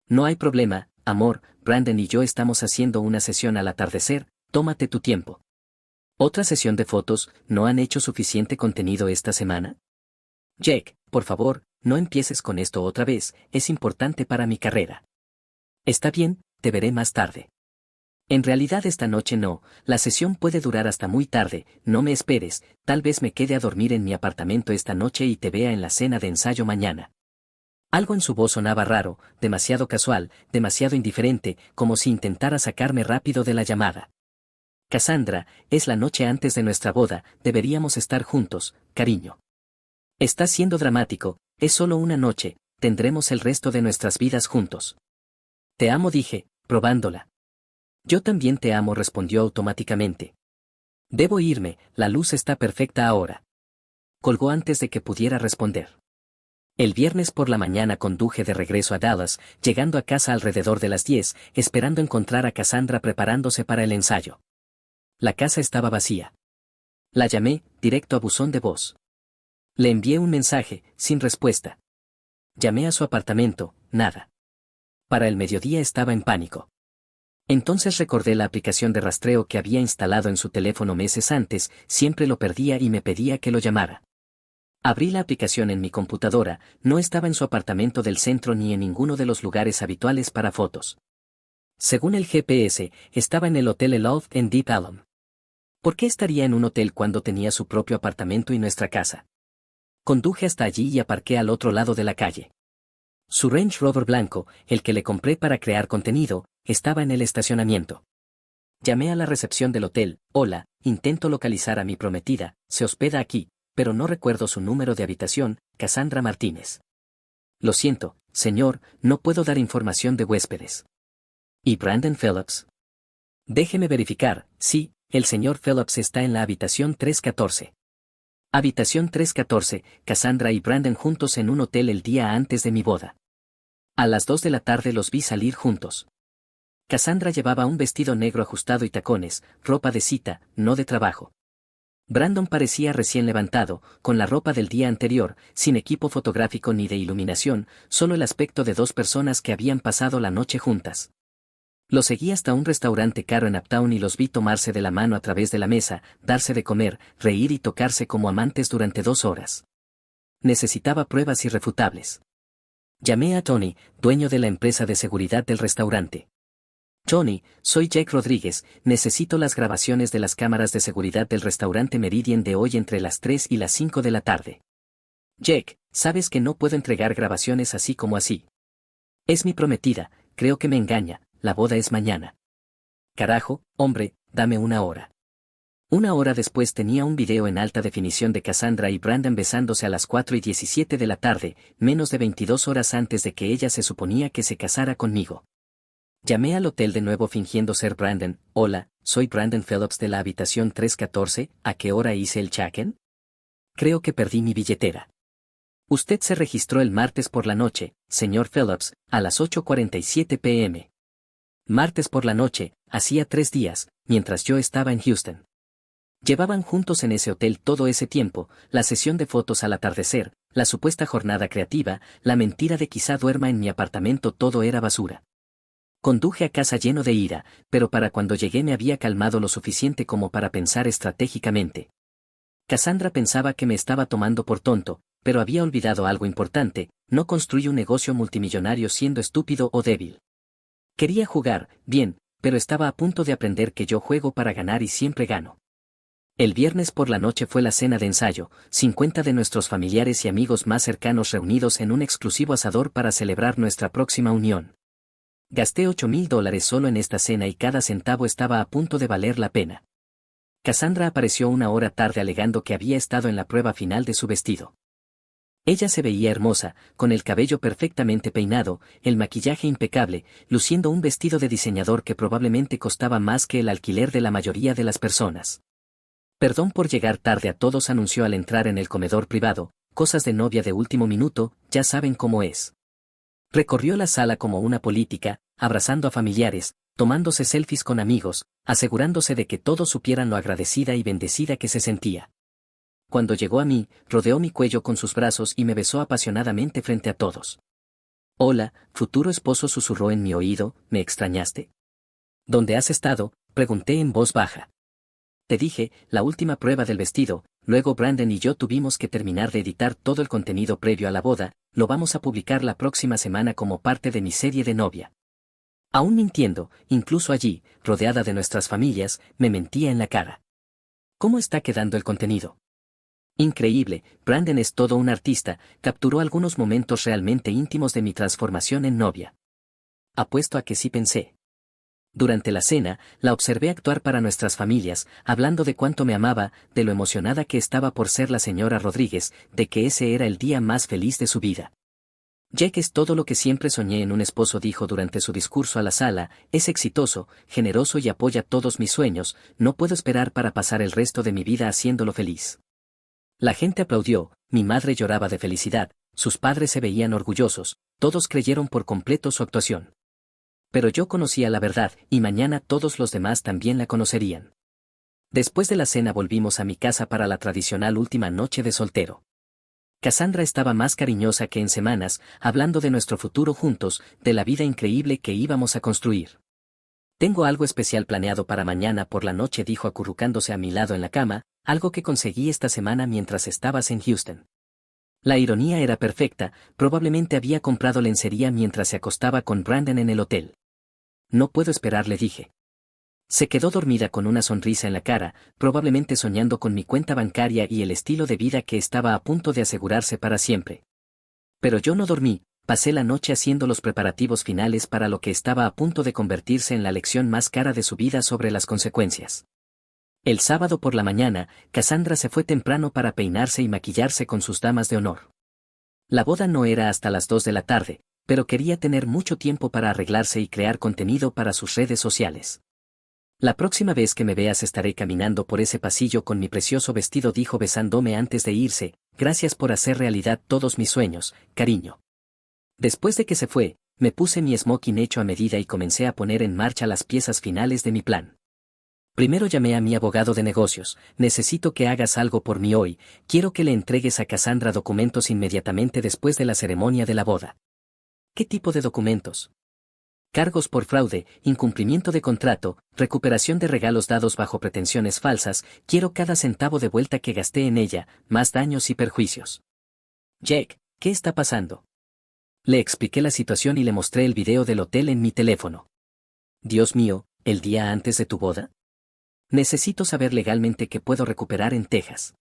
No hay problema, amor, Brandon y yo estamos haciendo una sesión al atardecer, tómate tu tiempo. ¿Otra sesión de fotos? ¿No han hecho suficiente contenido esta semana? Jack, por favor, no empieces con esto otra vez, es importante para mi carrera. Está bien, te veré más tarde. En realidad esta noche no, la sesión puede durar hasta muy tarde, no me esperes, tal vez me quede a dormir en mi apartamento esta noche y te vea en la cena de ensayo mañana. Algo en su voz sonaba raro, demasiado casual, demasiado indiferente, como si intentara sacarme rápido de la llamada. Cassandra, es la noche antes de nuestra boda, deberíamos estar juntos, cariño. Estás siendo dramático, es solo una noche, tendremos el resto de nuestras vidas juntos. Te amo, dije, probándola. Yo también te amo, respondió automáticamente. Debo irme, la luz está perfecta ahora. Colgó antes de que pudiera responder. El viernes por la mañana conduje de regreso a Dallas, llegando a casa alrededor de las 10, esperando encontrar a Cassandra preparándose para el ensayo. La casa estaba vacía. La llamé, directo a buzón de voz. Le envié un mensaje, sin respuesta. Llamé a su apartamento, nada. Para el mediodía estaba en pánico. Entonces recordé la aplicación de rastreo que había instalado en su teléfono meses antes, siempre lo perdía y me pedía que lo llamara. Abrí la aplicación en mi computadora, no estaba en su apartamento del centro ni en ninguno de los lugares habituales para fotos. Según el GPS, estaba en el Hotel Love en Deep Ellum. ¿Por qué estaría en un hotel cuando tenía su propio apartamento y nuestra casa? Conduje hasta allí y aparqué al otro lado de la calle. Su Range Rover blanco, el que le compré para crear contenido, estaba en el estacionamiento. Llamé a la recepción del hotel. Hola, intento localizar a mi prometida, se hospeda aquí, pero no recuerdo su número de habitación, Cassandra Martínez. Lo siento, señor, no puedo dar información de huéspedes. ¿Y Brandon Phillips? Déjeme verificar, sí, el señor Phillips está en la habitación 314. Habitación 314, Cassandra y Brandon juntos en un hotel el día antes de mi boda. A las 2 de la tarde los vi salir juntos. Cassandra llevaba un vestido negro ajustado y tacones, ropa de cita, no de trabajo. Brandon parecía recién levantado, con la ropa del día anterior, sin equipo fotográfico ni de iluminación, solo el aspecto de dos personas que habían pasado la noche juntas. Los seguí hasta un restaurante caro en Uptown y los vi tomarse de la mano a través de la mesa, darse de comer, reír y tocarse como amantes durante 2 horas. Necesitaba pruebas irrefutables. Llamé a Tony, dueño de la empresa de seguridad del restaurante. Tony, soy Jake Rodríguez, necesito las grabaciones de las cámaras de seguridad del restaurante Meridian de hoy entre las 3 y las 5 de la tarde. Jake, sabes que no puedo entregar grabaciones así como así. Es mi prometida, creo que me engaña, la boda es mañana. Carajo, hombre, dame 1 hora. 1 hora después tenía un video en alta definición de Cassandra y Brandon besándose a las 4:17 de la tarde, menos de 22 horas antes de que ella se suponía que se casara conmigo. Llamé al hotel de nuevo fingiendo ser Brandon. Hola, soy Brandon Phillips de la habitación 314, ¿a qué hora hice el check-in? Creo que perdí mi billetera. Usted se registró el martes por la noche, señor Phillips, a las 8:47 p.m. Martes por la noche, hacía 3 días, mientras yo estaba en Houston. Llevaban juntos en ese hotel todo ese tiempo, la sesión de fotos al atardecer, la supuesta jornada creativa, la mentira de quizá duerma en mi apartamento, todo era basura. Conduje a casa lleno de ira, pero para cuando llegué me había calmado lo suficiente como para pensar estratégicamente. Cassandra pensaba que me estaba tomando por tonto, pero había olvidado algo importante: no construí un negocio multimillonario siendo estúpido o débil. Quería jugar, bien, pero estaba a punto de aprender que yo juego para ganar y siempre gano. El viernes por la noche fue la cena de ensayo, 50 de nuestros familiares y amigos más cercanos reunidos en un exclusivo asador para celebrar nuestra próxima unión. Gasté $8,000 solo en esta cena y cada centavo estaba a punto de valer la pena. Cassandra apareció 1 hora tarde alegando que había estado en la prueba final de su vestido. Ella se veía hermosa, con el cabello perfectamente peinado, el maquillaje impecable, luciendo un vestido de diseñador que probablemente costaba más que el alquiler de la mayoría de las personas. Perdón por llegar tarde a todos, anunció al entrar en el comedor privado, cosas de novia de último minuto, ya saben cómo es. Recorrió la sala como una política, abrazando a familiares, tomándose selfies con amigos, asegurándose de que todos supieran lo agradecida y bendecida que se sentía. Cuando llegó a mí, rodeó mi cuello con sus brazos y me besó apasionadamente frente a todos. Hola, futuro esposo, susurró en mi oído, ¿me extrañaste? ¿Dónde has estado?, pregunté en voz baja. Te dije, la última prueba del vestido. Luego Brandon y yo tuvimos que terminar de editar todo el contenido previo a la boda, lo vamos a publicar la próxima semana como parte de mi serie de novia. Aún mintiendo, incluso allí, rodeada de nuestras familias, me mentía en la cara. ¿Cómo está quedando el contenido? Increíble, Brandon es todo un artista, capturó algunos momentos realmente íntimos de mi transformación en novia. Apuesto a que sí, pensé. Durante la cena, la observé actuar para nuestras familias, hablando de cuánto me amaba, de lo emocionada que estaba por ser la señora Rodríguez, de que ese era el día más feliz de su vida. Jake es todo lo que siempre soñé en un esposo, dijo durante su discurso a la sala, es exitoso, generoso y apoya todos mis sueños, no puedo esperar para pasar el resto de mi vida haciéndolo feliz. La gente aplaudió, mi madre lloraba de felicidad, sus padres se veían orgullosos, todos creyeron por completo su actuación. Pero yo conocía la verdad, y mañana todos los demás también la conocerían. Después de la cena volvimos a mi casa para la tradicional última noche de soltero. Cassandra estaba más cariñosa que en semanas, hablando de nuestro futuro juntos, de la vida increíble que íbamos a construir. Tengo algo especial planeado para mañana por la noche, dijo acurrucándose a mi lado en la cama, algo que conseguí esta semana mientras estabas en Houston. La ironía era perfecta, probablemente había comprado lencería mientras se acostaba con Brandon en el hotel. No puedo esperar, le dije. Se quedó dormida con una sonrisa en la cara, probablemente soñando con mi cuenta bancaria y el estilo de vida que estaba a punto de asegurarse para siempre. Pero yo no dormí, pasé la noche haciendo los preparativos finales para lo que estaba a punto de convertirse en la lección más cara de su vida sobre las consecuencias. El sábado por la mañana, Cassandra se fue temprano para peinarse y maquillarse con sus damas de honor. La boda no era hasta las 2 de la tarde, pero quería tener mucho tiempo para arreglarse y crear contenido para sus redes sociales. La próxima vez que me veas estaré caminando por ese pasillo con mi precioso vestido, dijo besándome antes de irse. Gracias por hacer realidad todos mis sueños, cariño. Después de que se fue, me puse mi smoking hecho a medida y comencé a poner en marcha las piezas finales de mi plan. Primero llamé a mi abogado de negocios. Necesito que hagas algo por mí hoy. Quiero que le entregues a Cassandra documentos inmediatamente después de la ceremonia de la boda. ¿Qué tipo de documentos? Cargos por fraude, incumplimiento de contrato, recuperación de regalos dados bajo pretensiones falsas. Quiero cada centavo de vuelta que gasté en ella, más daños y perjuicios. Jake, ¿qué está pasando? Le expliqué la situación y le mostré el video del hotel en mi teléfono. Dios mío, ¿el día antes de tu boda? Necesito saber legalmente qué puedo recuperar en Texas.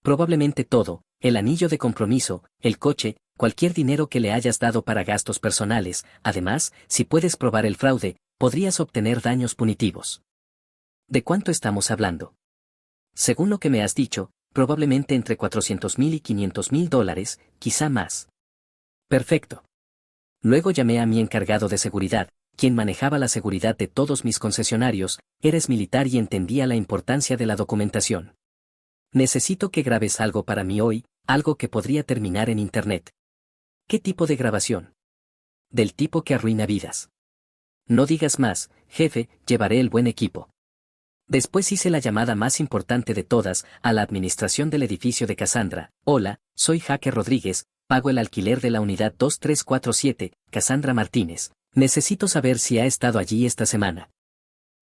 Probablemente todo, el anillo de compromiso, el coche, cualquier dinero que le hayas dado para gastos personales. Además, si puedes probar el fraude, podrías obtener daños punitivos. ¿De cuánto estamos hablando? Según lo que me has dicho, probablemente entre $400,000 y $500,000, quizá más. Perfecto. Luego llamé a mi encargado de seguridad, quien manejaba la seguridad de todos mis concesionarios. Eres militar y entendía la importancia de la documentación. Necesito que grabes algo para mí hoy, algo que podría terminar en internet. ¿Qué tipo de grabación? Del tipo que arruina vidas. No digas más, jefe, llevaré el buen equipo. Después hice la llamada más importante de todas, a la administración del edificio de Cassandra. Hola, soy Jaque Rodríguez, pago el alquiler de la unidad 2347, Cassandra Martínez. Necesito saber si ha estado allí esta semana.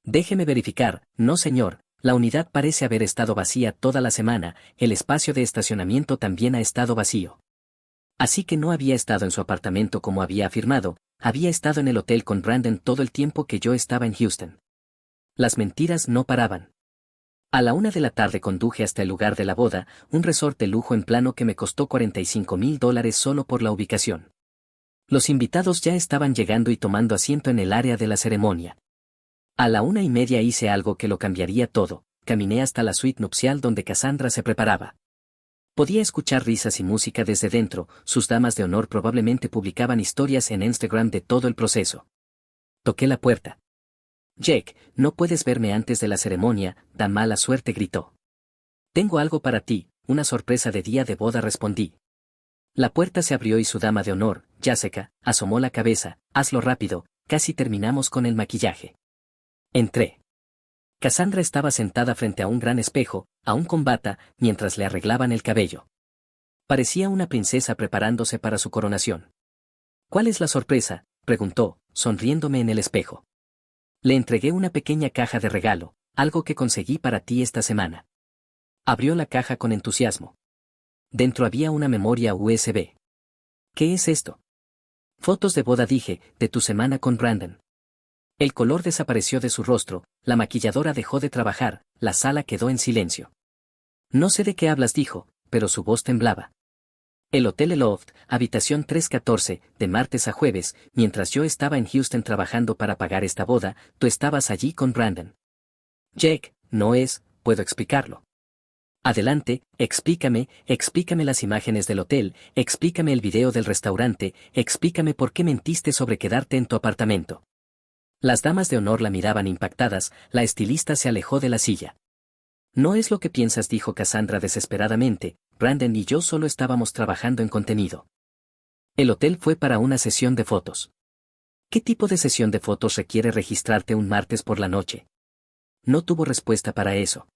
Déjeme verificar. No, señor, la unidad parece haber estado vacía toda la semana. El espacio de estacionamiento también ha estado vacío. Así que no había estado en su apartamento como había afirmado. Había estado en el hotel con Brandon todo el tiempo que yo estaba en Houston. Las mentiras no paraban. A la 1 de la tarde conduje hasta el lugar de la boda, un resort de lujo en plano que me costó $45,000 solo por la ubicación. Los invitados ya estaban llegando y tomando asiento en el área de la ceremonia. A la 1:30 hice algo que lo cambiaría todo. Caminé hasta la suite nupcial donde Cassandra se preparaba. Podía escuchar risas y música desde dentro. Sus damas de honor probablemente publicaban historias en Instagram de todo el proceso. Toqué la puerta. Jake, no puedes verme antes de la ceremonia, da mala suerte, gritó. Tengo algo para ti, una sorpresa de día de boda, respondí. La puerta se abrió y su dama de honor, Jessica, asomó la cabeza. Hazlo rápido, casi terminamos con el maquillaje. Entré. Cassandra estaba sentada frente a un gran espejo, aún con bata, mientras le arreglaban el cabello. Parecía una princesa preparándose para su coronación. ¿Cuál es la sorpresa?, preguntó, sonriéndome en el espejo. Le entregué una pequeña caja de regalo, algo que conseguí para ti esta semana. Abrió la caja con entusiasmo. Dentro había una memoria USB. ¿Qué es esto? Fotos de boda, dije, de tu semana con Brandon. El color desapareció de su rostro, la maquilladora dejó de trabajar, la sala quedó en silencio. No sé de qué hablas, dijo, pero su voz temblaba. El Hotel El Loft, habitación 314, de martes a jueves, mientras yo estaba en Houston trabajando para pagar esta boda, tú estabas allí con Brandon. Jake, no es, puedo explicarlo. Adelante, explícame las imágenes del hotel, explícame el video del restaurante, explícame por qué mentiste sobre quedarte en tu apartamento. Las damas de honor la miraban impactadas, la estilista se alejó de la silla. No es lo que piensas, dijo Cassandra desesperadamente, Brandon y yo solo estábamos trabajando en contenido. El hotel fue para una sesión de fotos. ¿Qué tipo de sesión de fotos requiere registrarte un martes por la noche? No tuvo respuesta para eso.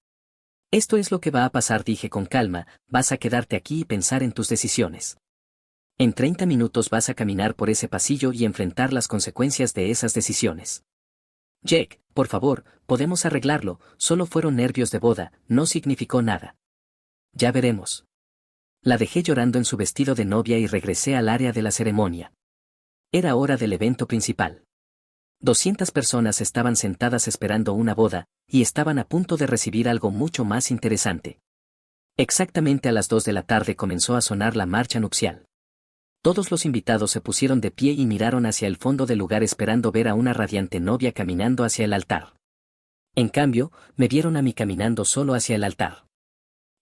Esto es lo que va a pasar, dije con calma, vas a quedarte aquí y pensar en tus decisiones. En 30 minutos vas a caminar por ese pasillo y enfrentar las consecuencias de esas decisiones. Jake, por favor, podemos arreglarlo, solo fueron nervios de boda, no significó nada. Ya veremos. La dejé llorando en su vestido de novia y regresé al área de la ceremonia. Era hora del evento principal. 200 personas estaban sentadas esperando una boda, y estaban a punto de recibir algo mucho más interesante. Exactamente a las 2 de la tarde comenzó a sonar la marcha nupcial. Todos los invitados se pusieron de pie y miraron hacia el fondo del lugar esperando ver a una radiante novia caminando hacia el altar. En cambio, me vieron a mí caminando solo hacia el altar.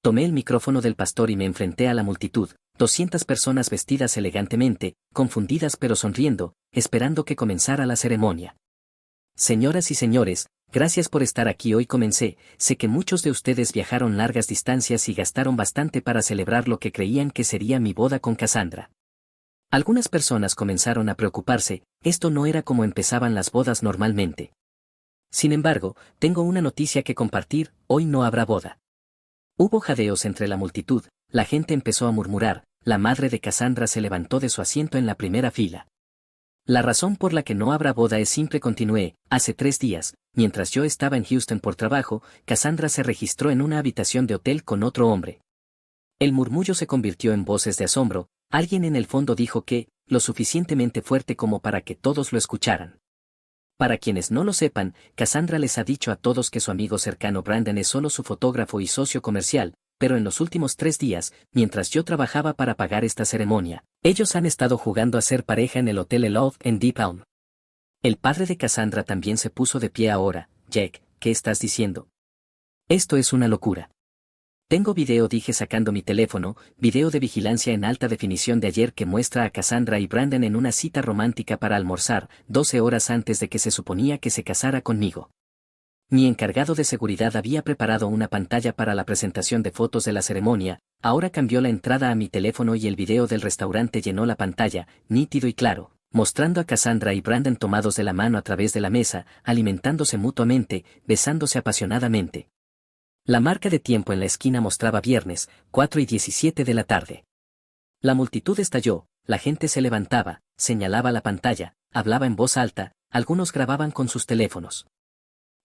Tomé el micrófono del pastor y me enfrenté a la multitud, 200 personas vestidas elegantemente, confundidas pero sonriendo, esperando que comenzara la ceremonia. Señoras y señores, gracias por estar aquí hoy. Comencé, sé que muchos de ustedes viajaron largas distancias y gastaron bastante para celebrar lo que creían que sería mi boda con Cassandra. Algunas personas comenzaron a preocuparse, esto no era como empezaban las bodas normalmente. Sin embargo, tengo una noticia que compartir, hoy no habrá boda. Hubo jadeos entre la multitud, la gente empezó a murmurar, la madre de Cassandra se levantó de su asiento en la primera fila. La razón por la que no habrá boda es simple. Continué, hace 3 días, mientras yo estaba en Houston por trabajo, Cassandra se registró en una habitación de hotel con otro hombre. El murmullo se convirtió en voces de asombro, alguien en el fondo dijo que, lo suficientemente fuerte como para que todos lo escucharan. Para quienes no lo sepan, Cassandra les ha dicho a todos que su amigo cercano Brandon es solo su fotógrafo y socio comercial, pero en los últimos 3 días, mientras yo trabajaba para pagar esta ceremonia, ellos han estado jugando a ser pareja en el Hotel Love en Deep Elm. El padre de Cassandra también se puso de pie ahora. Jack, ¿qué estás diciendo? Esto es una locura. Tengo video, dije sacando mi teléfono, video de vigilancia en alta definición de ayer que muestra a Cassandra y Brandon en una cita romántica para almorzar, 12 horas antes de que se suponía que se casara conmigo. Mi encargado de seguridad había preparado una pantalla para la presentación de fotos de la ceremonia, ahora cambió la entrada a mi teléfono y el video del restaurante llenó la pantalla, nítido y claro, mostrando a Cassandra y Brandon tomados de la mano a través de la mesa, alimentándose mutuamente, besándose apasionadamente. La marca de tiempo en la esquina mostraba viernes, 4:17 de la tarde. La multitud estalló, la gente se levantaba, señalaba la pantalla, hablaba en voz alta, algunos grababan con sus teléfonos.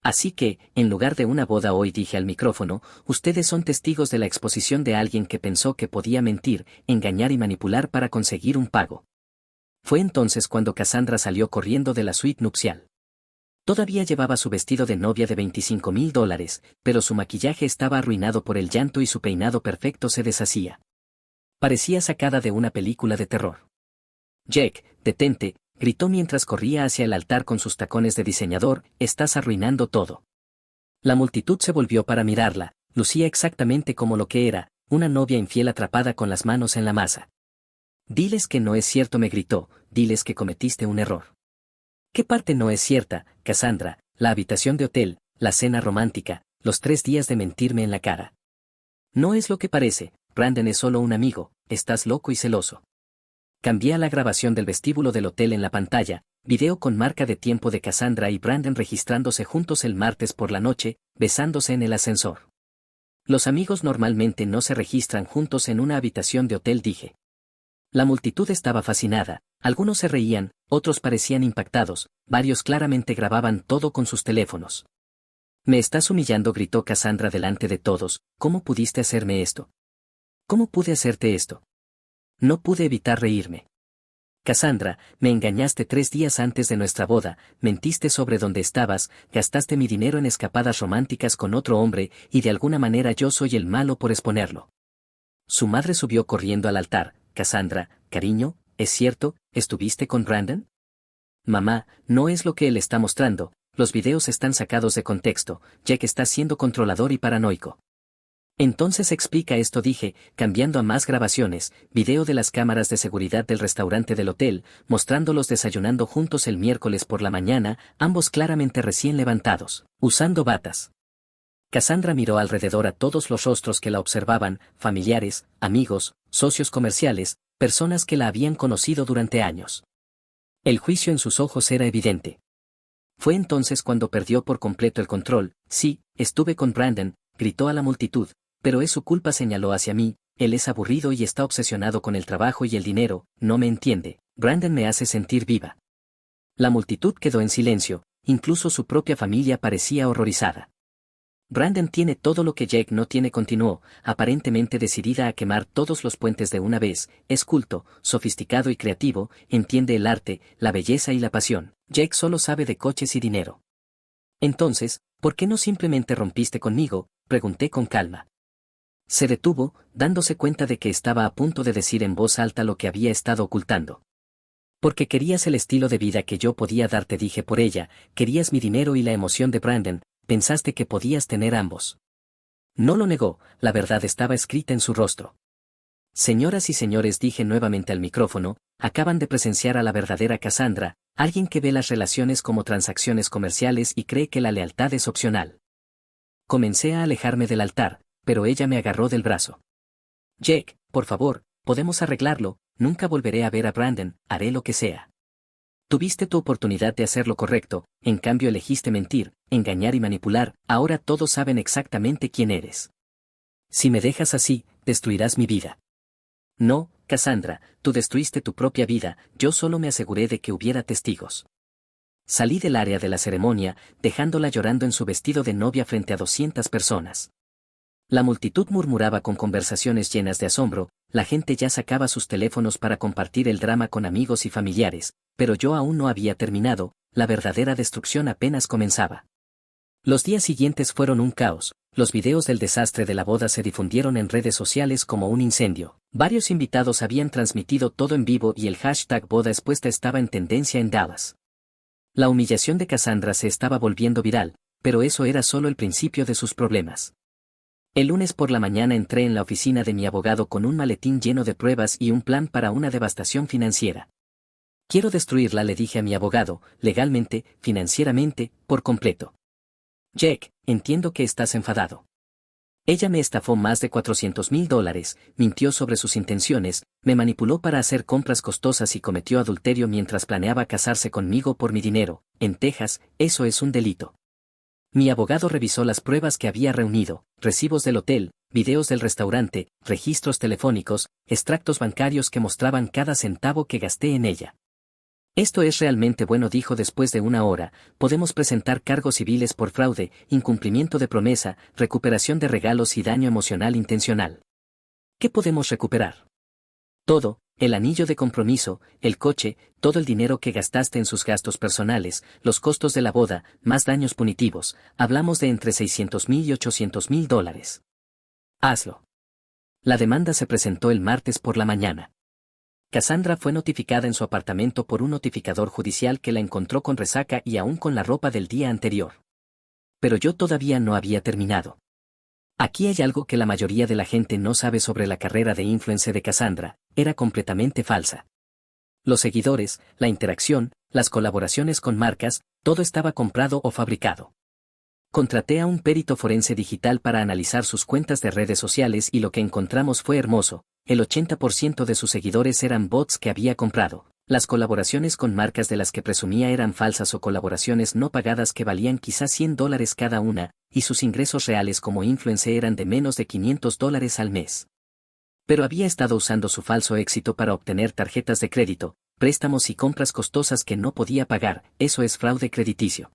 Así que, en lugar de una boda hoy, dije al micrófono, ustedes son testigos de la exposición de alguien que pensó que podía mentir, engañar y manipular para conseguir un pago. Fue entonces cuando Cassandra salió corriendo de la suite nupcial. Todavía llevaba su vestido de novia de $25,000, pero su maquillaje estaba arruinado por el llanto y su peinado perfecto se deshacía. Parecía sacada de una película de terror. Jack, detente, gritó mientras corría hacia el altar con sus tacones de diseñador, estás arruinando todo. La multitud se volvió para mirarla, lucía exactamente como lo que era, una novia infiel atrapada con las manos en la masa. Diles que no es cierto, me gritó, diles que cometiste un error. ¿Qué parte no es cierta, Cassandra? La habitación de hotel, la cena romántica, los 3 días de mentirme en la cara. No es lo que parece, Brandon es solo un amigo, estás loco y celoso. Cambié a la grabación del vestíbulo del hotel en la pantalla, video con marca de tiempo de Cassandra y Brandon registrándose juntos el martes por la noche, besándose en el ascensor. Los amigos normalmente no se registran juntos en una habitación de hotel, dije. La multitud estaba fascinada, algunos se reían, otros parecían impactados, varios claramente grababan todo con sus teléfonos. Me estás humillando, gritó Cassandra delante de todos, ¿cómo pudiste hacerme esto? ¿Cómo pude hacerte esto? No pude evitar reírme. Cassandra, me engañaste 3 días antes de nuestra boda, mentiste sobre dónde estabas, gastaste mi dinero en escapadas románticas con otro hombre, y de alguna manera yo soy el malo por exponerlo. Su madre subió corriendo al altar. Cassandra, cariño, ¿es cierto, estuviste con Brandon? Mamá, no es lo que él está mostrando, los videos están sacados de contexto, Jack está siendo controlador y paranoico. Entonces explica esto, dije, cambiando a más grabaciones, video de las cámaras de seguridad del restaurante del hotel, mostrándolos desayunando juntos el miércoles por la mañana, ambos claramente recién levantados, usando batas. Cassandra miró alrededor a todos los rostros que la observaban, familiares, amigos, socios comerciales, personas que la habían conocido durante años. El juicio en sus ojos era evidente. Fue entonces cuando perdió por completo el control. Sí, estuve con Brandon, gritó a la multitud, pero es su culpa, señaló hacia mí, él es aburrido y está obsesionado con el trabajo y el dinero, no me entiende, Brandon me hace sentir viva. La multitud quedó en silencio, incluso su propia familia parecía horrorizada. Brandon tiene todo lo que Jack no tiene, continuó, aparentemente decidida a quemar todos los puentes de una vez, es culto, sofisticado y creativo, entiende el arte, la belleza y la pasión, Jack solo sabe de coches y dinero. Entonces, ¿por qué no simplemente rompiste conmigo?, pregunté con calma. Se detuvo, dándose cuenta de que estaba a punto de decir en voz alta lo que había estado ocultando. Porque querías el estilo de vida que yo podía darte, dije por ella, querías mi dinero y la emoción de Brandon, pensaste que podías tener ambos. No lo negó, la verdad estaba escrita en su rostro. Señoras y señores, dije nuevamente al micrófono, acaban de presenciar a la verdadera Cassandra, alguien que ve las relaciones como transacciones comerciales y cree que la lealtad es opcional. Comencé a alejarme del altar, pero ella me agarró del brazo. Jake, por favor, podemos arreglarlo, nunca volveré a ver a Brandon, haré lo que sea. Tuviste tu oportunidad de hacer lo correcto, en cambio elegiste mentir, engañar y manipular, ahora todos saben exactamente quién eres. Si me dejas así, destruirás mi vida. No, Cassandra, tú destruiste tu propia vida, yo solo me aseguré de que hubiera testigos. Salí del área de la ceremonia, dejándola llorando en su vestido de novia frente a 200 personas. La multitud murmuraba con conversaciones llenas de asombro, la gente ya sacaba sus teléfonos para compartir el drama con amigos y familiares, pero yo aún no había terminado, la verdadera destrucción apenas comenzaba. Los días siguientes fueron un caos, los videos del desastre de la boda se difundieron en redes sociales como un incendio, varios invitados habían transmitido todo en vivo y el hashtag boda expuesta estaba en tendencia en Dallas. La humillación de Cassandra se estaba volviendo viral, pero eso era solo el principio de sus problemas. El lunes por la mañana entré en la oficina de mi abogado con un maletín lleno de pruebas y un plan para una devastación financiera. Quiero destruirla, le dije a mi abogado, legalmente, financieramente, por completo. Jack, entiendo que estás enfadado. Ella me estafó más de $400,000, mintió sobre sus intenciones, me manipuló para hacer compras costosas y cometió adulterio mientras planeaba casarse conmigo por mi dinero. En Texas, eso es un delito. Mi abogado revisó las pruebas que había reunido, recibos del hotel, videos del restaurante, registros telefónicos, extractos bancarios que mostraban cada centavo que gasté en ella. Esto es realmente bueno, dijo después de una hora, podemos presentar cargos civiles por fraude, incumplimiento de promesa, recuperación de regalos y daño emocional intencional. ¿Qué podemos recuperar? Todo, el anillo de compromiso, el coche, todo el dinero que gastaste en sus gastos personales, los costos de la boda, más daños punitivos, hablamos de entre $600,000 y $800,000. Hazlo. La demanda se presentó el martes por la mañana. Cassandra fue notificada en su apartamento por un notificador judicial que la encontró con resaca y aún con la ropa del día anterior. Pero yo todavía no había terminado. Aquí hay algo que la mayoría de la gente no sabe sobre la carrera de influencer de Cassandra, era completamente falsa. Los seguidores, la interacción, las colaboraciones con marcas, todo estaba comprado o fabricado. Contraté a un perito forense digital para analizar sus cuentas de redes sociales y lo que encontramos fue hermoso, el 80% de sus seguidores eran bots que había comprado. Las colaboraciones con marcas de las que presumía eran falsas o colaboraciones no pagadas que valían quizás $100 cada una, y sus ingresos reales como influencer eran de menos de $500 al mes. Pero había estado usando su falso éxito para obtener tarjetas de crédito, préstamos y compras costosas que no podía pagar, eso es fraude crediticio.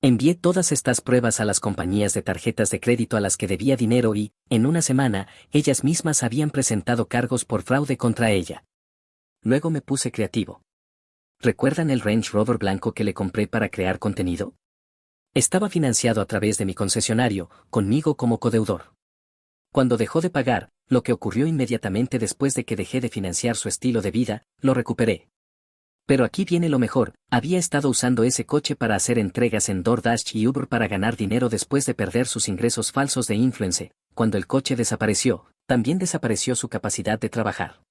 Envié todas estas pruebas a las compañías de tarjetas de crédito a las que debía dinero y, en una semana, ellas mismas habían presentado cargos por fraude contra ella. Luego me puse creativo. ¿Recuerdan el Range Rover blanco que le compré para crear contenido? Estaba financiado a través de mi concesionario, conmigo como codeudor. Cuando dejó de pagar, lo que ocurrió inmediatamente después de que dejé de financiar su estilo de vida, lo recuperé. Pero aquí viene lo mejor, había estado usando ese coche para hacer entregas en DoorDash y Uber para ganar dinero después de perder sus ingresos falsos de influencer. Cuando el coche desapareció, también desapareció su capacidad de trabajar.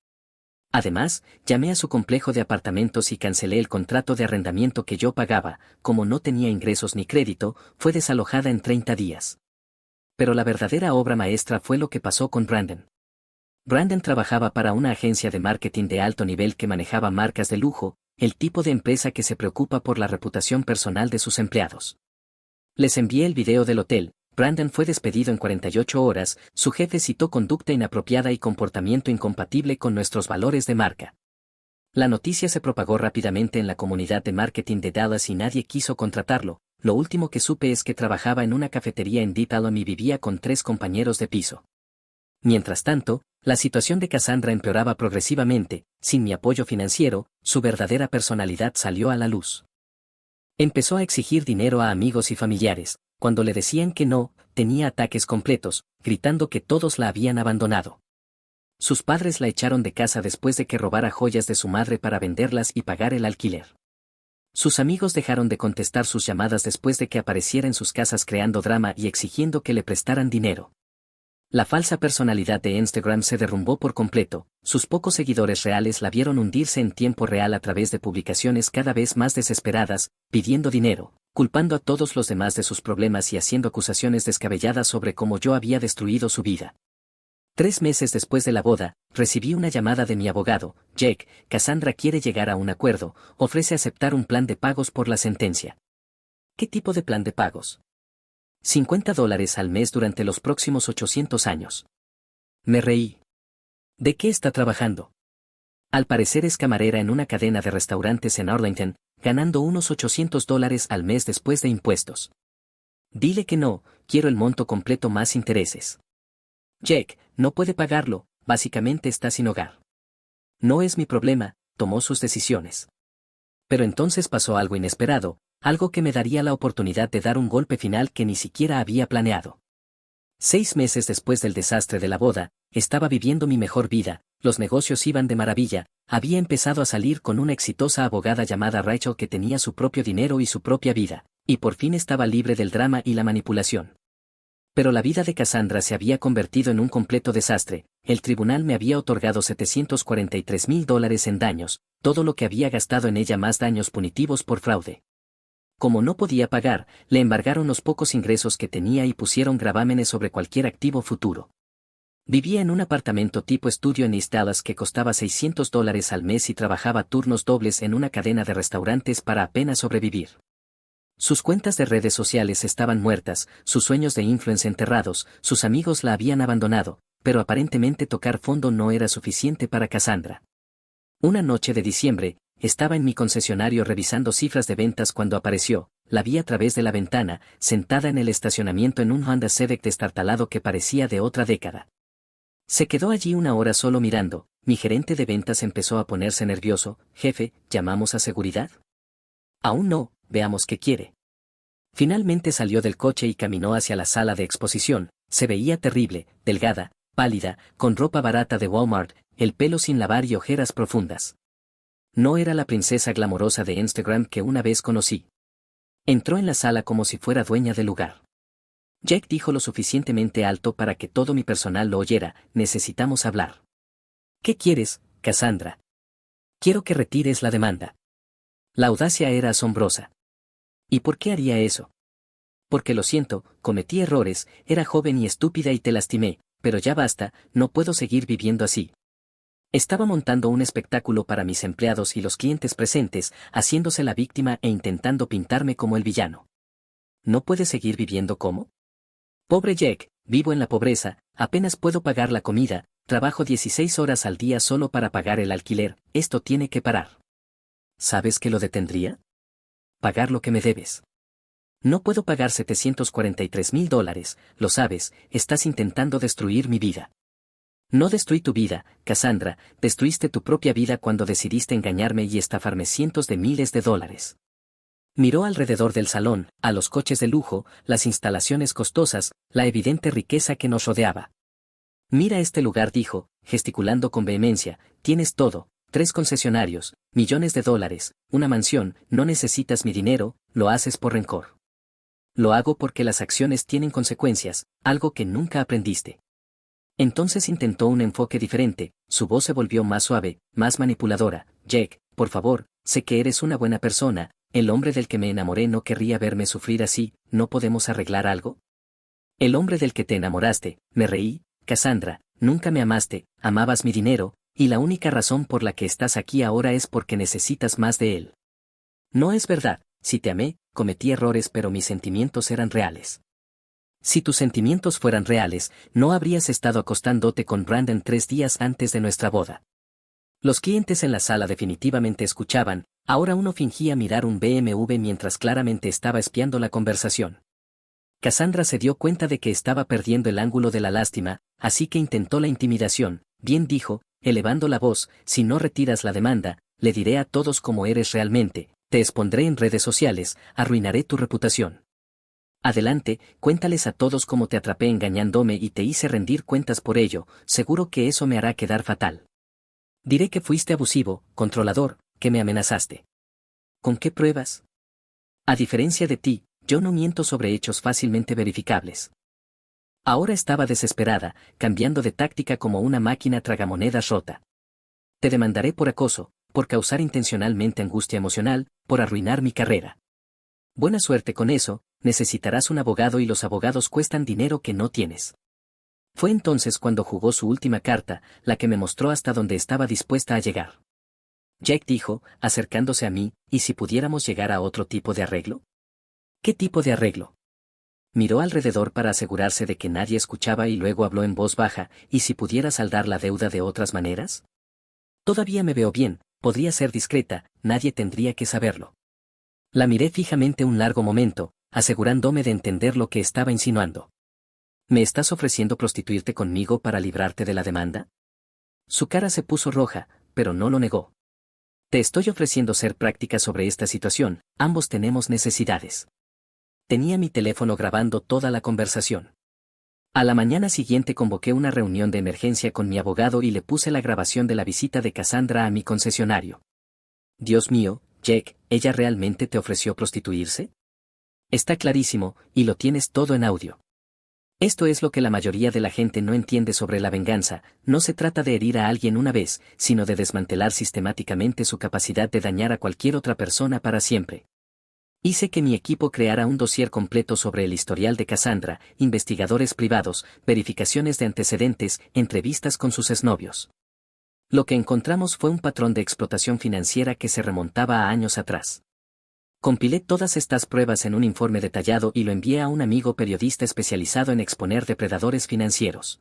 Además, llamé a su complejo de apartamentos y cancelé el contrato de arrendamiento que yo pagaba, como no tenía ingresos ni crédito, fue desalojada en 30 días. Pero la verdadera obra maestra fue lo que pasó con Brandon. Brandon trabajaba para una agencia de marketing de alto nivel que manejaba marcas de lujo, el tipo de empresa que se preocupa por la reputación personal de sus empleados. Les envié el video del hotel. Brandon fue despedido en 48 horas, su jefe citó conducta inapropiada y comportamiento incompatible con nuestros valores de marca. La noticia se propagó rápidamente en la comunidad de marketing de Dallas y nadie quiso contratarlo. Lo último que supe es que trabajaba en una cafetería en Deep Ellum y vivía con 3 compañeros de piso. Mientras tanto, la situación de Cassandra empeoraba progresivamente, sin mi apoyo financiero, su verdadera personalidad salió a la luz. Empezó a exigir dinero a amigos y familiares, cuando le decían que no, tenía ataques completos, gritando que todos la habían abandonado. Sus padres la echaron de casa después de que robara joyas de su madre para venderlas y pagar el alquiler. Sus amigos dejaron de contestar sus llamadas después de que apareciera en sus casas creando drama y exigiendo que le prestaran dinero. La falsa personalidad de Instagram se derrumbó por completo, sus pocos seguidores reales la vieron hundirse en tiempo real a través de publicaciones cada vez más desesperadas, pidiendo dinero, culpando a todos los demás de sus problemas y haciendo acusaciones descabelladas sobre cómo yo había destruido su vida. 3 meses después de la boda, recibí una llamada de mi abogado, Jake. Cassandra quiere llegar a un acuerdo, ofrece aceptar un plan de pagos por la sentencia. ¿Qué tipo de plan de pagos? $50 al mes durante los próximos 800 años. Me reí. ¿De qué está trabajando? Al parecer es camarera en una cadena de restaurantes en Arlington, ganando unos $800 al mes después de impuestos. Dile que no, quiero el monto completo más intereses. Jake, no puede pagarlo, básicamente está sin hogar. No es mi problema, tomó sus decisiones. Pero entonces pasó algo inesperado, algo que me daría la oportunidad de dar un golpe final que ni siquiera había planeado. 6 meses después del desastre de la boda, estaba viviendo mi mejor vida, los negocios iban de maravilla, había empezado a salir con una exitosa abogada llamada Rachel que tenía su propio dinero y su propia vida, y por fin estaba libre del drama y la manipulación. Pero la vida de Cassandra se había convertido en un completo desastre, el tribunal me había otorgado $743,000 en daños, todo lo que había gastado en ella más daños punitivos por fraude. Como no podía pagar, le embargaron los pocos ingresos que tenía y pusieron gravámenes sobre cualquier activo futuro. Vivía en un apartamento tipo estudio en East Dallas que costaba $600 al mes y trabajaba turnos dobles en una cadena de restaurantes para apenas sobrevivir. Sus cuentas de redes sociales estaban muertas, sus sueños de influence enterrados, sus amigos la habían abandonado, pero aparentemente tocar fondo no era suficiente para Cassandra. Una noche de diciembre, estaba en mi concesionario revisando cifras de ventas cuando apareció, la vi a través de la ventana, sentada en el estacionamiento en un Honda Civic destartalado que parecía de otra década. Se quedó allí una hora solo mirando, mi gerente de ventas empezó a ponerse nervioso. Jefe, ¿llamamos a seguridad? Aún no, veamos qué quiere. Finalmente salió del coche y caminó hacia la sala de exposición, se veía terrible, delgada, pálida, con ropa barata de Walmart, el pelo sin lavar y ojeras profundas. No era la princesa glamorosa de Instagram que una vez conocí. Entró en la sala como si fuera dueña del lugar. Jake dijo lo suficientemente alto para que todo mi personal lo oyera, necesitamos hablar. ¿Qué quieres, Cassandra? Quiero que retires la demanda. La audacia era asombrosa. ¿Y por qué haría eso? Porque lo siento, cometí errores, era joven y estúpida y te lastimé, pero ya basta, no puedo seguir viviendo así. Estaba montando un espectáculo para mis empleados y los clientes presentes, haciéndose la víctima e intentando pintarme como el villano. ¿No puedes seguir viviendo como? Pobre Jake, vivo en la pobreza, apenas puedo pagar la comida, trabajo 16 horas al día solo para pagar el alquiler, esto tiene que parar. ¿Sabes qué lo detendría? Pagar lo que me debes. No puedo pagar $743,000, lo sabes, estás intentando destruir mi vida. No destruí tu vida, Cassandra, destruiste tu propia vida cuando decidiste engañarme y estafarme cientos de miles de dólares. Miró alrededor del salón, a los coches de lujo, las instalaciones costosas, la evidente riqueza que nos rodeaba. Mira este lugar, dijo, gesticulando con vehemencia, tienes todo, 3 concesionarios, millones de dólares, una mansión, no necesitas mi dinero, lo haces por rencor. Lo hago porque las acciones tienen consecuencias, algo que nunca aprendiste. Entonces intentó un enfoque diferente, su voz se volvió más suave, más manipuladora. Jake, por favor, sé que eres una buena persona, el hombre del que me enamoré no querría verme sufrir así, ¿no podemos arreglar algo? El hombre del que te enamoraste, me reí, Cassandra, nunca me amaste, amabas mi dinero, y la única razón por la que estás aquí ahora es porque necesitas más de él. No es verdad, si te amé, cometí errores pero mis sentimientos eran reales. Si tus sentimientos fueran reales, no habrías estado acostándote con Brandon 3 días antes de nuestra boda. Los clientes en la sala definitivamente escuchaban, ahora uno fingía mirar un BMW mientras claramente estaba espiando la conversación. Cassandra se dio cuenta de que estaba perdiendo el ángulo de la lástima, así que intentó la intimidación. Bien, dijo, elevando la voz, si no retiras la demanda, le diré a todos cómo eres realmente, te expondré en redes sociales, arruinaré tu reputación. Adelante, cuéntales a todos cómo te atrapé engañándome y te hice rendir cuentas por ello, seguro que eso me hará quedar fatal. Diré que fuiste abusivo, controlador, que me amenazaste. ¿Con qué pruebas? A diferencia de ti, yo no miento sobre hechos fácilmente verificables. Ahora estaba desesperada, cambiando de táctica como una máquina tragamonedas rota. Te demandaré por acoso, por causar intencionalmente angustia emocional, por arruinar mi carrera. Buena suerte con eso, necesitarás un abogado y los abogados cuestan dinero que no tienes. Fue entonces cuando jugó su última carta, la que me mostró hasta dónde estaba dispuesta a llegar. Jack dijo, acercándose a mí, ¿y si pudiéramos llegar a otro tipo de arreglo? ¿Qué tipo de arreglo? Miró alrededor para asegurarse de que nadie escuchaba y luego habló en voz baja, ¿y si pudiera saldar la deuda de otras maneras? Todavía me veo bien, podría ser discreta, nadie tendría que saberlo. La miré fijamente un largo momento, asegurándome de entender lo que estaba insinuando. ¿Me estás ofreciendo prostituirte conmigo para librarte de la demanda? Su cara se puso roja, pero no lo negó. Te estoy ofreciendo ser práctica sobre esta situación, ambos tenemos necesidades. Tenía mi teléfono grabando toda la conversación. A la mañana siguiente convoqué una reunión de emergencia con mi abogado y le puse la grabación de la visita de Cassandra a mi concesionario. Dios mío, Jack, ¿ella realmente te ofreció prostituirse? Está clarísimo, y lo tienes todo en audio. Esto es lo que la mayoría de la gente no entiende sobre la venganza, no se trata de herir a alguien una vez, sino de desmantelar sistemáticamente su capacidad de dañar a cualquier otra persona para siempre. Hice que mi equipo creara un dossier completo sobre el historial de Cassandra, investigadores privados, verificaciones de antecedentes, entrevistas con sus exnovios. Lo que encontramos fue un patrón de explotación financiera que se remontaba a años atrás. Compilé todas estas pruebas en un informe detallado y lo envié a un amigo periodista especializado en exponer depredadores financieros.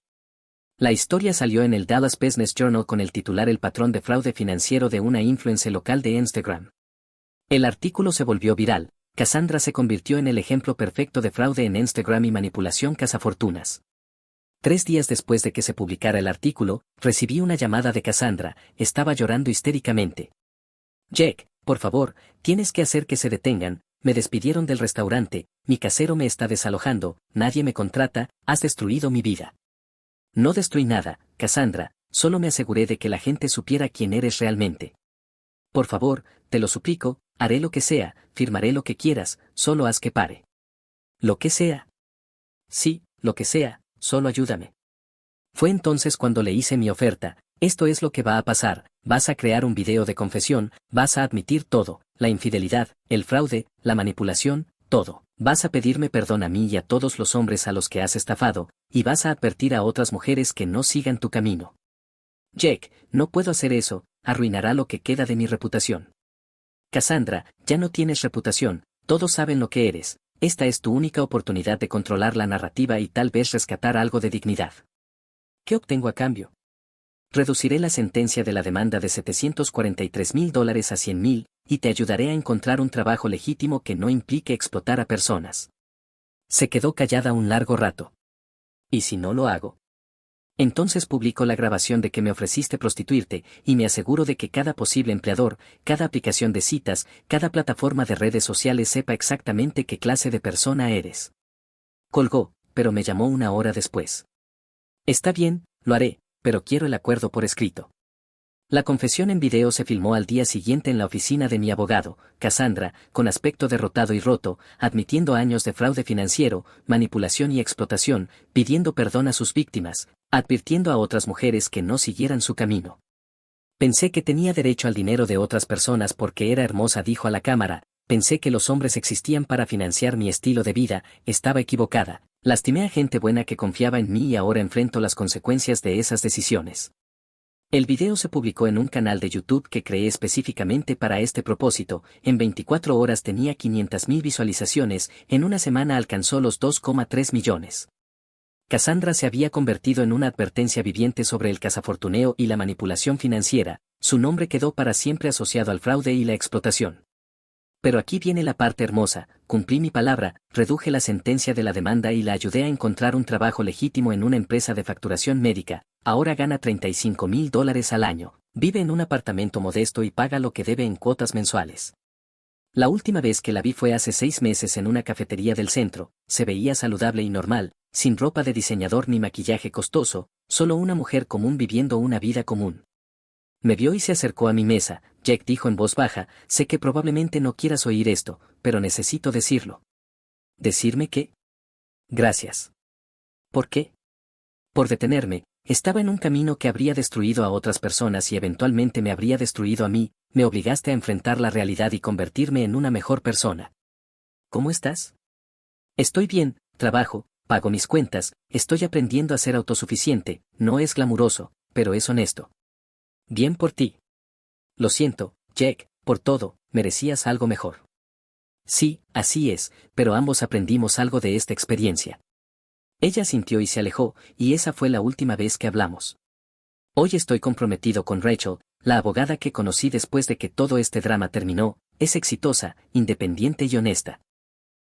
La historia salió en el Dallas Business Journal con el titular El patrón de fraude financiero de una influencer local de Instagram. El artículo se volvió viral, Cassandra se convirtió en el ejemplo perfecto de fraude en Instagram y manipulación cazafortunas. 3 días después de que se publicara el artículo, recibí una llamada de Cassandra, estaba llorando histéricamente. Jack, por favor, tienes que hacer que se detengan, me despidieron del restaurante, mi casero me está desalojando, nadie me contrata, has destruido mi vida. No destruí nada, Cassandra, solo me aseguré de que la gente supiera quién eres realmente. Por favor, te lo suplico, haré lo que sea, firmaré lo que quieras, solo haz que pare. ¿Lo que sea? Sí, lo que sea, solo ayúdame. Fue entonces cuando le hice mi oferta, esto es lo que va a pasar, vas a crear un video de confesión, vas a admitir todo, la infidelidad, el fraude, la manipulación, todo. Vas a pedirme perdón a mí y a todos los hombres a los que has estafado, y vas a advertir a otras mujeres que no sigan tu camino. Jack, no puedo hacer eso, arruinará lo que queda de mi reputación. Cassandra, ya no tienes reputación, todos saben lo que eres, esta es tu única oportunidad de controlar la narrativa y tal vez rescatar algo de dignidad. ¿Qué obtengo a cambio? Reduciré la sentencia de la demanda de $743,000 a $100,000, y te ayudaré a encontrar un trabajo legítimo que no implique explotar a personas. Se quedó callada un largo rato. ¿Y si no lo hago? Entonces publico la grabación de que me ofreciste prostituirte, y me aseguro de que cada posible empleador, cada aplicación de citas, cada plataforma de redes sociales sepa exactamente qué clase de persona eres. Colgó, pero me llamó una hora después. Está bien, lo haré, pero quiero el acuerdo por escrito. La confesión en video se filmó al día siguiente en la oficina de mi abogado, Cassandra, con aspecto derrotado y roto, admitiendo años de fraude financiero, manipulación y explotación, pidiendo perdón a sus víctimas, advirtiendo a otras mujeres que no siguieran su camino. Pensé que tenía derecho al dinero de otras personas porque era hermosa, dijo a la cámara, pensé que los hombres existían para financiar mi estilo de vida, estaba equivocada, lastimé a gente buena que confiaba en mí y ahora enfrento las consecuencias de esas decisiones. El video se publicó en un canal de YouTube que creé específicamente para este propósito, en 24 horas tenía 500,000 visualizaciones, en una semana alcanzó los 2,3 millones. Cassandra se había convertido en una advertencia viviente sobre el cazafortuneo y la manipulación financiera, su nombre quedó para siempre asociado al fraude y la explotación. Pero aquí viene la parte hermosa, cumplí mi palabra, reduje la sentencia de la demanda y la ayudé a encontrar un trabajo legítimo en una empresa de facturación médica, ahora gana $35,000 al año, vive en un apartamento modesto y paga lo que debe en cuotas mensuales. La última vez que la vi fue hace 6 meses en una cafetería del centro, se veía saludable y normal, sin ropa de diseñador ni maquillaje costoso, solo una mujer común viviendo una vida común. Me vio y se acercó a mi mesa. Jack dijo en voz baja, sé que probablemente no quieras oír esto, pero necesito decirlo. ¿Decirme qué? Gracias. ¿Por qué? Por detenerme. Estaba en un camino que habría destruido a otras personas y eventualmente me habría destruido a mí. Me obligaste a enfrentar la realidad y convertirme en una mejor persona. ¿Cómo estás? Estoy bien, trabajo, pago mis cuentas, estoy aprendiendo a ser autosuficiente, no es glamuroso, pero es honesto. Bien por ti. Lo siento, Jack, por todo, merecías algo mejor. Sí, así es, pero ambos aprendimos algo de esta experiencia. Ella sintió y se alejó, y esa fue la última vez que hablamos. Hoy estoy comprometido con Rachel, la abogada que conocí después de que todo este drama terminó, es exitosa, independiente y honesta.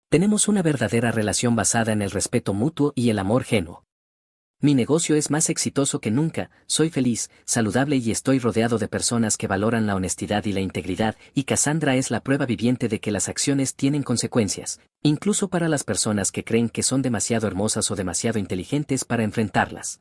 Tenemos una verdadera relación basada en el respeto mutuo y el amor genuino. Mi negocio es más exitoso que nunca, soy feliz, saludable y estoy rodeado de personas que valoran la honestidad y la integridad, y Cassandra es la prueba viviente de que las acciones tienen consecuencias, incluso para las personas que creen que son demasiado hermosas o demasiado inteligentes para enfrentarlas.